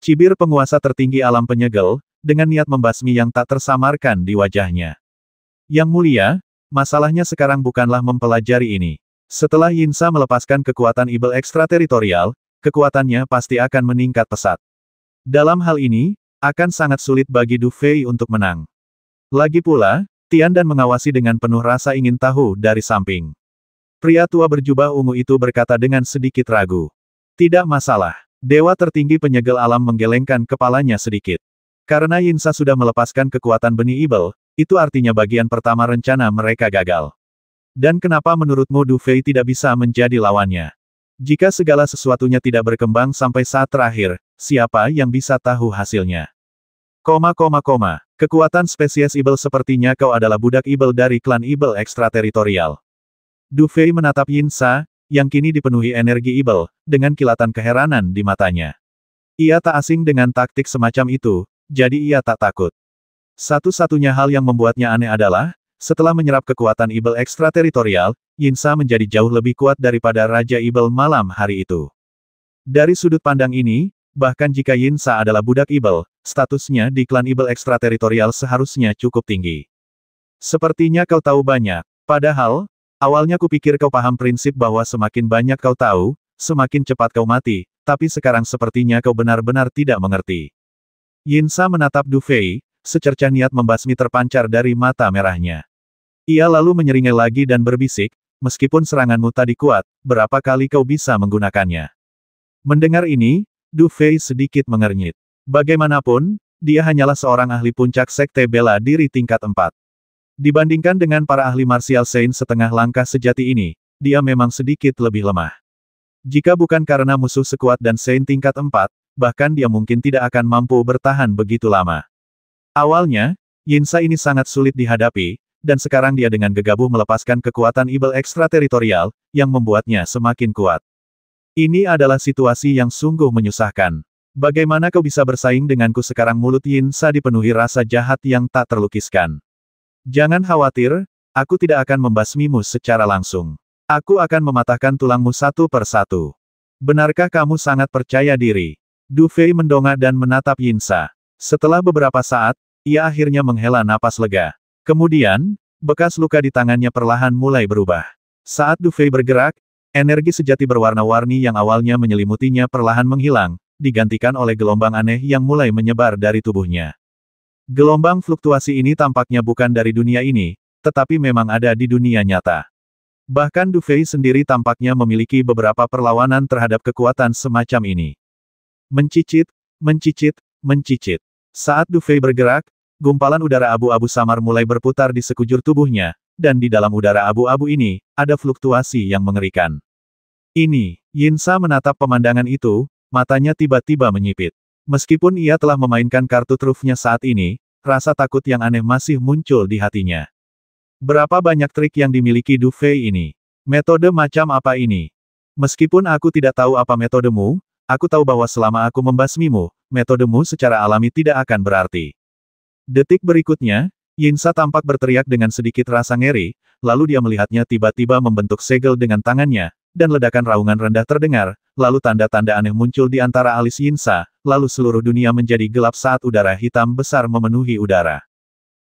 Cibir penguasa tertinggi alam penyegel, dengan niat membasmi yang tak tersamarkan di wajahnya. Yang mulia, masalahnya sekarang bukanlah mempelajari ini. Setelah Yinsa melepaskan kekuatan Ibel ekstrateritorial, kekuatannya pasti akan meningkat pesat. Dalam hal ini, akan sangat sulit bagi Du Fei untuk menang. Lagi pula, Tian Dan mengawasi dengan penuh rasa ingin tahu dari samping. Pria tua berjubah ungu itu berkata dengan sedikit ragu. Tidak masalah. Dewa tertinggi penyegel alam menggelengkan kepalanya sedikit. Karena Yinsa sudah melepaskan kekuatan benih Ibel, itu artinya bagian pertama rencana mereka gagal. Dan kenapa menurutmu Du Fei tidak bisa menjadi lawannya? Jika segala sesuatunya tidak berkembang sampai saat terakhir, siapa yang bisa tahu hasilnya? Kekuatan spesies Ibel sepertinya kau adalah budak Ibel dari klan Ibel ekstrateritorial. Du Fei menatap Yinsa, yang kini dipenuhi energi Ibel, dengan kilatan keheranan di matanya. Ia tak asing dengan taktik semacam itu, jadi ia tak takut. Satu-satunya hal yang membuatnya aneh adalah, setelah menyerap kekuatan Ibel ekstrateritorial, Yinsa menjadi jauh lebih kuat daripada Raja Ibel malam hari itu. Dari sudut pandang ini, bahkan jika Yinsa adalah budak Ibel, statusnya di klan Ibel ekstrateritorial seharusnya cukup tinggi. Sepertinya kau tahu banyak. Padahal, awalnya kupikir kau paham prinsip bahwa semakin banyak kau tahu, semakin cepat kau mati, tapi sekarang sepertinya kau benar-benar tidak mengerti. Yinsa menatap Du Fei, secercah niat membasmi terpancar dari mata merahnya. Ia lalu menyeringai lagi dan berbisik, meskipun seranganmu tadi kuat, berapa kali kau bisa menggunakannya? Mendengar ini, Du Fei sedikit mengernyit. Bagaimanapun, dia hanyalah seorang ahli puncak sekte bela diri tingkat 4. Dibandingkan dengan para ahli martial saint setengah langkah sejati ini, dia memang sedikit lebih lemah. Jika bukan karena musuh sekuat dan saint tingkat 4, bahkan dia mungkin tidak akan mampu bertahan begitu lama. Awalnya, Yinsa ini sangat sulit dihadapi, dan sekarang dia dengan gegabah melepaskan kekuatan Ibel ekstrateritorial, yang membuatnya semakin kuat. Ini adalah situasi yang sungguh menyusahkan. Bagaimana kau bisa bersaing denganku sekarang? Mulut Yinsa dipenuhi rasa jahat yang tak terlukiskan. Jangan khawatir, aku tidak akan membasmimu secara langsung. Aku akan mematahkan tulangmu satu per satu. Benarkah kamu sangat percaya diri? Du Fei mendongak dan menatap Yinsa. Setelah beberapa saat, ia akhirnya menghela napas lega. Kemudian, bekas luka di tangannya perlahan mulai berubah. Saat Du Fei bergerak, energi sejati berwarna-warni yang awalnya menyelimutinya perlahan menghilang, digantikan oleh gelombang aneh yang mulai menyebar dari tubuhnya. Gelombang fluktuasi ini tampaknya bukan dari dunia ini, tetapi memang ada di dunia nyata. Bahkan Du Fei sendiri tampaknya memiliki beberapa perlawanan terhadap kekuatan semacam ini. Mencicit, mencicit, mencicit. Saat Du Fei bergerak, gumpalan udara abu-abu samar mulai berputar di sekujur tubuhnya, dan di dalam udara abu-abu ini, ada fluktuasi yang mengerikan. Ini, Yinsa menatap pemandangan itu, matanya tiba-tiba menyipit. Meskipun ia telah memainkan kartu trufnya saat ini, rasa takut yang aneh masih muncul di hatinya. Berapa banyak trik yang dimiliki Du Fei ini? Metode macam apa ini? Meskipun aku tidak tahu apa metodemu, aku tahu bahwa selama aku membasmimu, metodemu secara alami tidak akan berarti. Detik berikutnya, Yinsa tampak berteriak dengan sedikit rasa ngeri, lalu dia melihatnya tiba-tiba membentuk segel dengan tangannya, dan ledakan raungan rendah terdengar, lalu tanda-tanda aneh muncul di antara alis Yinsa, lalu seluruh dunia menjadi gelap saat udara hitam besar memenuhi udara.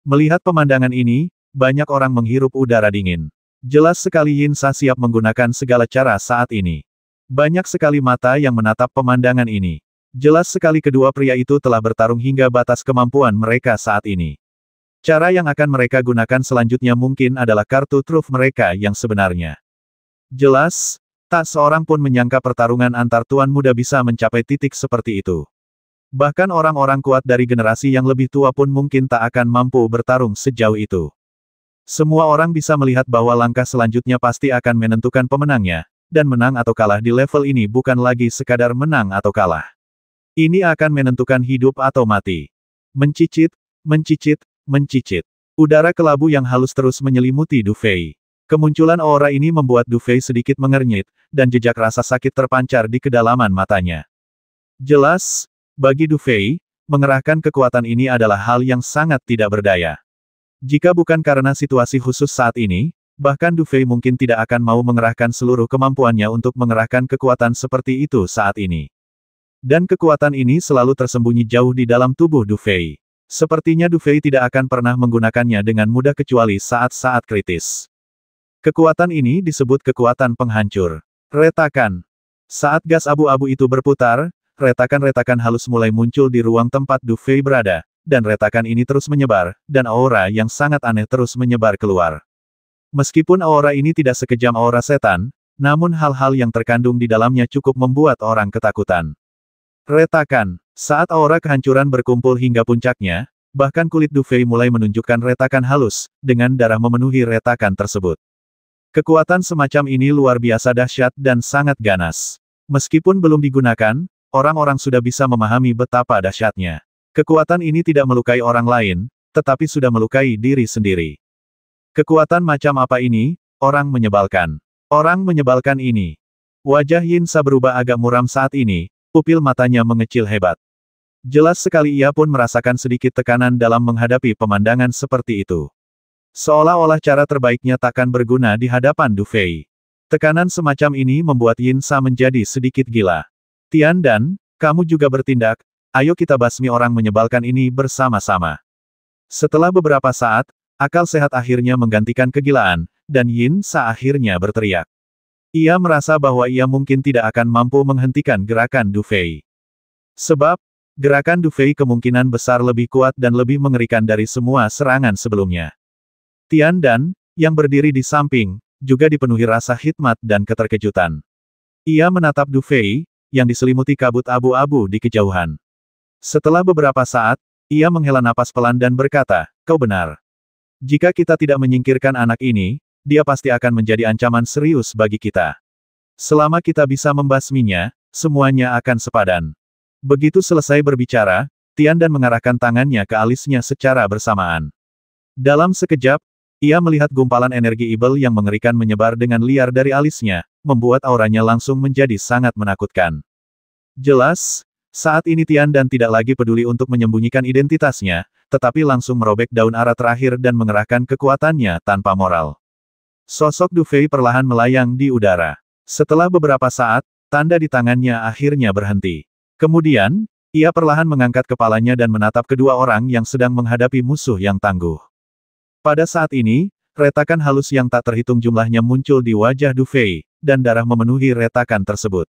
Melihat pemandangan ini, banyak orang menghirup udara dingin. Jelas sekali Yinsa siap menggunakan segala cara saat ini. Banyak sekali mata yang menatap pemandangan ini. Jelas sekali kedua pria itu telah bertarung hingga batas kemampuan mereka saat ini. Cara yang akan mereka gunakan selanjutnya mungkin adalah kartu truf mereka yang sebenarnya. Jelas, tak seorang pun menyangka pertarungan antar tuan muda bisa mencapai titik seperti itu. Bahkan orang-orang kuat dari generasi yang lebih tua pun mungkin tak akan mampu bertarung sejauh itu. Semua orang bisa melihat bahwa langkah selanjutnya pasti akan menentukan pemenangnya, dan menang atau kalah di level ini bukan lagi sekadar menang atau kalah. Ini akan menentukan hidup atau mati. Mencicit, mencicit, mencicit. Udara kelabu yang halus terus menyelimuti Du Fei. Kemunculan aura ini membuat Du Fei sedikit mengernyit, dan jejak rasa sakit terpancar di kedalaman matanya. Jelas, bagi Du Fei, mengerahkan kekuatan ini adalah hal yang sangat tidak berdaya. Jika bukan karena situasi khusus saat ini, bahkan Du Fei mungkin tidak akan mau mengerahkan seluruh kemampuannya untuk mengerahkan kekuatan seperti itu saat ini. Dan kekuatan ini selalu tersembunyi jauh di dalam tubuh Du Fei. Sepertinya Du Fei tidak akan pernah menggunakannya dengan mudah kecuali saat-saat kritis. Kekuatan ini disebut kekuatan penghancur. Retakan. Saat gas abu-abu itu berputar, retakan-retakan halus mulai muncul di ruang tempat Du Fei berada, dan retakan ini terus menyebar, dan aura yang sangat aneh terus menyebar keluar. Meskipun aura ini tidak sekejam aura setan, namun hal-hal yang terkandung di dalamnya cukup membuat orang ketakutan. Retakan. Saat aura kehancuran berkumpul hingga puncaknya, bahkan kulit Du Fei mulai menunjukkan retakan halus, dengan darah memenuhi retakan tersebut. Kekuatan semacam ini luar biasa dahsyat dan sangat ganas. Meskipun belum digunakan, orang-orang sudah bisa memahami betapa dahsyatnya. Kekuatan ini tidak melukai orang lain, tetapi sudah melukai diri sendiri. Kekuatan macam apa ini? Orang menyebalkan. Orang menyebalkan ini. Wajah Yin Sa berubah agak muram saat ini, pupil matanya mengecil hebat. Jelas sekali ia pun merasakan sedikit tekanan dalam menghadapi pemandangan seperti itu. Seolah-olah cara terbaiknya takkan berguna di hadapan Du Fei. Tekanan semacam ini membuat Yin Sa menjadi sedikit gila. Tian Dan, kamu juga bertindak, ayo kita basmi orang menyebalkan ini bersama-sama. Setelah beberapa saat, akal sehat akhirnya menggantikan kegilaan, dan Yin Sa akhirnya berteriak. Ia merasa bahwa ia mungkin tidak akan mampu menghentikan gerakan Du Fei. Sebab, gerakan Du Fei kemungkinan besar lebih kuat dan lebih mengerikan dari semua serangan sebelumnya. Tian Dan, yang berdiri di samping, juga dipenuhi rasa hikmat dan keterkejutan. Ia menatap Du Fei, yang diselimuti kabut abu-abu di kejauhan. Setelah beberapa saat, ia menghela napas pelan dan berkata, kau benar. Jika kita tidak menyingkirkan anak ini, dia pasti akan menjadi ancaman serius bagi kita. Selama kita bisa membasminya, semuanya akan sepadan. Begitu selesai berbicara, Tian Dan mengarahkan tangannya ke alisnya secara bersamaan. Dalam sekejap, ia melihat gumpalan energi ibel yang mengerikan menyebar dengan liar dari alisnya, membuat auranya langsung menjadi sangat menakutkan. Jelas, saat ini Tian Dan tidak lagi peduli untuk menyembunyikan identitasnya, tetapi langsung merobek daun ara terakhir dan mengerahkan kekuatannya tanpa moral. Sosok Du Fei perlahan melayang di udara. Setelah beberapa saat, tanda di tangannya akhirnya berhenti. Kemudian, ia perlahan mengangkat kepalanya dan menatap kedua orang yang sedang menghadapi musuh yang tangguh. Pada saat ini, retakan halus yang tak terhitung jumlahnya muncul di wajah Du Fei, dan darah memenuhi retakan tersebut.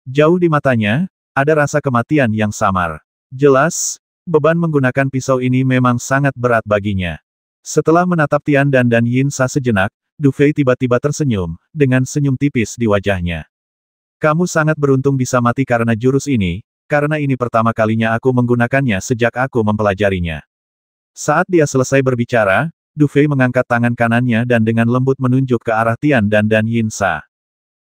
Jauh di matanya, ada rasa kematian yang samar. Jelas, beban menggunakan pisau ini memang sangat berat baginya. Setelah menatap Tian Dan dan Yin Sa sejenak, Du Fei tiba-tiba tersenyum, dengan senyum tipis di wajahnya. Kamu sangat beruntung bisa mati karena jurus ini, karena ini pertama kalinya aku menggunakannya sejak aku mempelajarinya. Saat dia selesai berbicara, Du Fei mengangkat tangan kanannya dan dengan lembut menunjuk ke arah Tian Dan dan Yin Sa.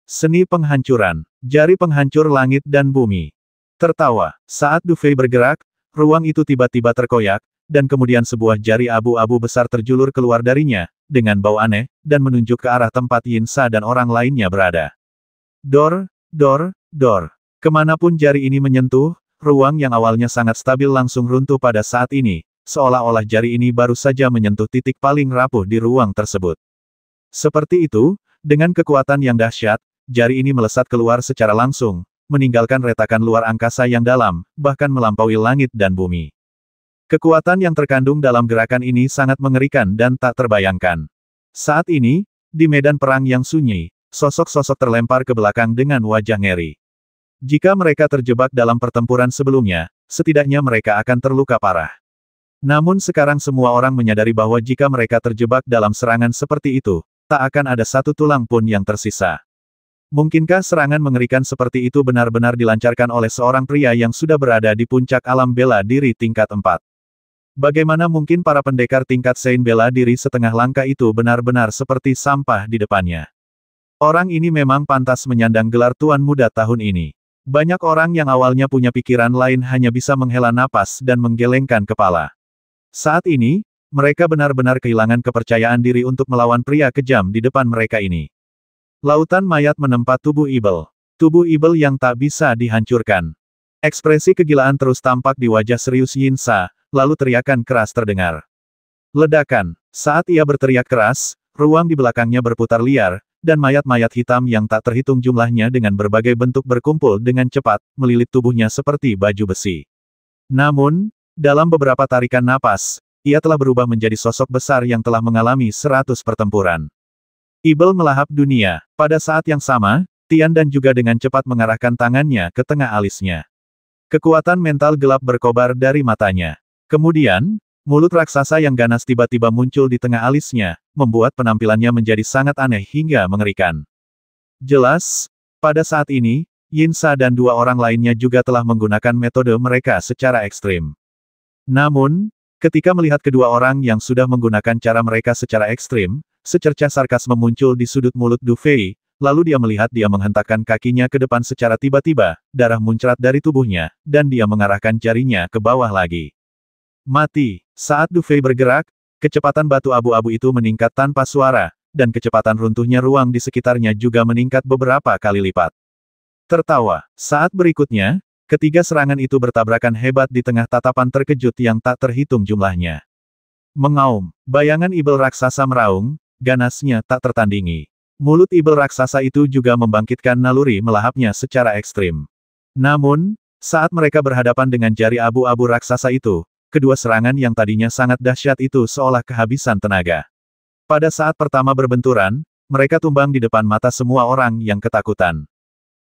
Seni penghancuran, jari penghancur langit dan bumi. Tertawa, saat Du Fei bergerak, ruang itu tiba-tiba terkoyak, dan kemudian sebuah jari abu-abu besar terjulur keluar darinya, dengan bau aneh, dan menunjuk ke arah tempat Yin Sa dan orang lainnya berada. Dor, dor, dor. Kemanapun jari ini menyentuh, ruang yang awalnya sangat stabil langsung runtuh pada saat ini, seolah-olah jari ini baru saja menyentuh titik paling rapuh di ruang tersebut. Seperti itu, dengan kekuatan yang dahsyat, jari ini melesat keluar secara langsung, meninggalkan retakan luar angkasa yang dalam, bahkan melampaui langit dan bumi. Kekuatan yang terkandung dalam gerakan ini sangat mengerikan dan tak terbayangkan. Saat ini, di medan perang yang sunyi, sosok-sosok terlempar ke belakang dengan wajah ngeri. Jika mereka terjebak dalam pertempuran sebelumnya, setidaknya mereka akan terluka parah. Namun sekarang semua orang menyadari bahwa jika mereka terjebak dalam serangan seperti itu, tak akan ada satu tulang pun yang tersisa. Mungkinkah serangan mengerikan seperti itu benar-benar dilancarkan oleh seorang pria yang sudah berada di puncak alam bela diri tingkat 4? Bagaimana mungkin para pendekar tingkat Sein bela diri setengah langkah itu benar-benar seperti sampah di depannya? Orang ini memang pantas menyandang gelar Tuan Muda tahun ini. Banyak orang yang awalnya punya pikiran lain hanya bisa menghela napas dan menggelengkan kepala. Saat ini, mereka benar-benar kehilangan kepercayaan diri untuk melawan pria kejam di depan mereka ini. Lautan mayat menempa tubuh Ibel. Tubuh Ibel yang tak bisa dihancurkan. Ekspresi kegilaan terus tampak di wajah serius Yin Sa, lalu teriakan keras terdengar. Ledakan. Saat ia berteriak keras, ruang di belakangnya berputar liar, dan mayat-mayat hitam yang tak terhitung jumlahnya dengan berbagai bentuk berkumpul dengan cepat, melilit tubuhnya seperti baju besi. Namun, dalam beberapa tarikan napas, ia telah berubah menjadi sosok besar yang telah mengalami 100 pertempuran. Ibel melahap dunia. Pada saat yang sama, Tian Dan juga dengan cepat mengarahkan tangannya ke tengah alisnya. Kekuatan mental gelap berkobar dari matanya. Kemudian, mulut raksasa yang ganas tiba-tiba muncul di tengah alisnya, membuat penampilannya menjadi sangat aneh hingga mengerikan. Jelas, pada saat ini, Yin Sa dan dua orang lainnya juga telah menggunakan metode mereka secara ekstrim. Namun, ketika melihat kedua orang yang sudah menggunakan cara mereka secara ekstrim, secercah sarkasme muncul di sudut mulut Du Fei, lalu dia melihat dia menghentakkan kakinya ke depan secara tiba-tiba, darah muncrat dari tubuhnya, dan dia mengarahkan jarinya ke bawah lagi. Mati. Saat Du Fei bergerak, kecepatan batu abu-abu itu meningkat tanpa suara, dan kecepatan runtuhnya ruang di sekitarnya juga meningkat beberapa kali lipat. Tertawa. Saat berikutnya, ketiga serangan itu bertabrakan hebat di tengah tatapan terkejut yang tak terhitung jumlahnya. Mengaum. Bayangan Ibel raksasa meraung, ganasnya tak tertandingi. Mulut Ibel raksasa itu juga membangkitkan naluri melahapnya secara ekstrim. Namun, saat mereka berhadapan dengan jari abu-abu raksasa itu, kedua serangan yang tadinya sangat dahsyat itu seolah kehabisan tenaga. Pada saat pertama berbenturan, mereka tumbang di depan mata semua orang yang ketakutan.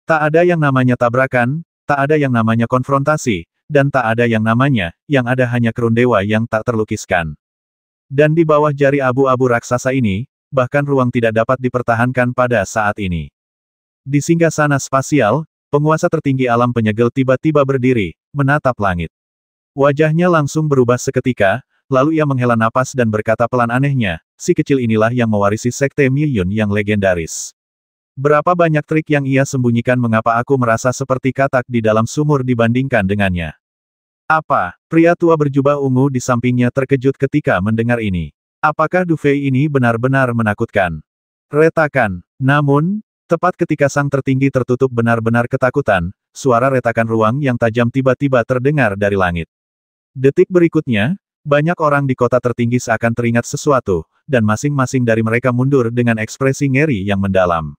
Tak ada yang namanya tabrakan, tak ada yang namanya konfrontasi, dan tak ada yang ada hanya kerun dewa yang tak terlukiskan. Dan di bawah jari abu-abu raksasa ini, bahkan ruang tidak dapat dipertahankan pada saat ini. Di singgasana spasial, penguasa tertinggi alam penyegel tiba-tiba berdiri, menatap langit. Wajahnya langsung berubah seketika, lalu ia menghela napas dan berkata pelan anehnya, si kecil inilah yang mewarisi sekte Miyun yang legendaris. Berapa banyak trik yang ia sembunyikan mengapa aku merasa seperti katak di dalam sumur dibandingkan dengannya. Apa? Pria tua berjubah ungu di sampingnya terkejut ketika mendengar ini. Apakah Du Fei ini benar-benar menakutkan? Retakan. Namun, tepat ketika sang tertinggi tertutup benar-benar ketakutan, suara retakan ruang yang tajam tiba-tiba terdengar dari langit. Detik berikutnya, banyak orang di kota tertinggi seakan teringat sesuatu, dan masing-masing dari mereka mundur dengan ekspresi ngeri yang mendalam.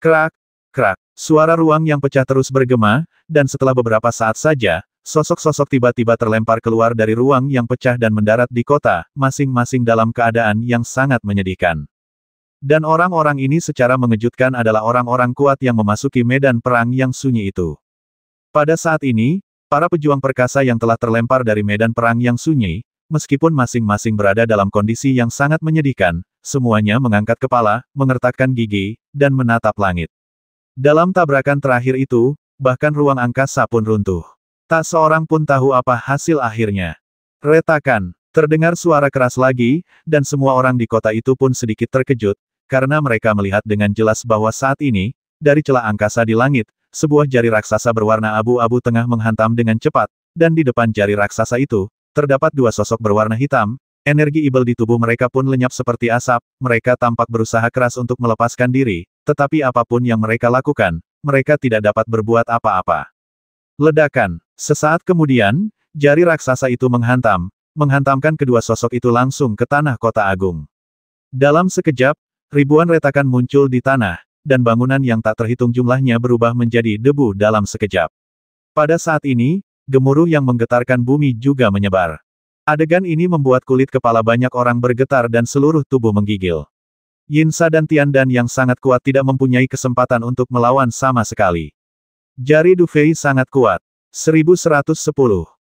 Krak, krak, suara ruang yang pecah terus bergema, dan setelah beberapa saat saja, sosok-sosok tiba-tiba terlempar keluar dari ruang yang pecah dan mendarat di kota, masing-masing dalam keadaan yang sangat menyedihkan. Dan orang-orang ini secara mengejutkan adalah orang-orang kuat yang memasuki medan perang yang sunyi itu. Pada saat ini, para pejuang perkasa yang telah terlempar dari medan perang yang sunyi, meskipun masing-masing berada dalam kondisi yang sangat menyedihkan, semuanya mengangkat kepala, mengertakkan gigi, dan menatap langit. Dalam tabrakan terakhir itu, bahkan ruang angkasa pun runtuh. Tak seorang pun tahu apa hasil akhirnya. Retakan. Terdengar suara keras lagi, dan semua orang di kota itu pun sedikit terkejut, karena mereka melihat dengan jelas bahwa saat ini, dari celah angkasa di langit, sebuah jari raksasa berwarna abu-abu tengah menghantam dengan cepat, dan di depan jari raksasa itu, terdapat dua sosok berwarna hitam. Energi Ibel di tubuh mereka pun lenyap seperti asap, mereka tampak berusaha keras untuk melepaskan diri, tetapi apapun yang mereka lakukan, mereka tidak dapat berbuat apa-apa. Ledakan. Sesaat kemudian, jari raksasa itu menghantamkan kedua sosok itu langsung ke tanah kota agung. Dalam sekejap, ribuan retakan muncul di tanah, dan bangunan yang tak terhitung jumlahnya berubah menjadi debu dalam sekejap. Pada saat ini, gemuruh yang menggetarkan bumi juga menyebar. Adegan ini membuat kulit kepala banyak orang bergetar dan seluruh tubuh menggigil. Yin Sa dan Tian Dan yang sangat kuat tidak mempunyai kesempatan untuk melawan sama sekali. Jari Du Fei sangat kuat. 1110.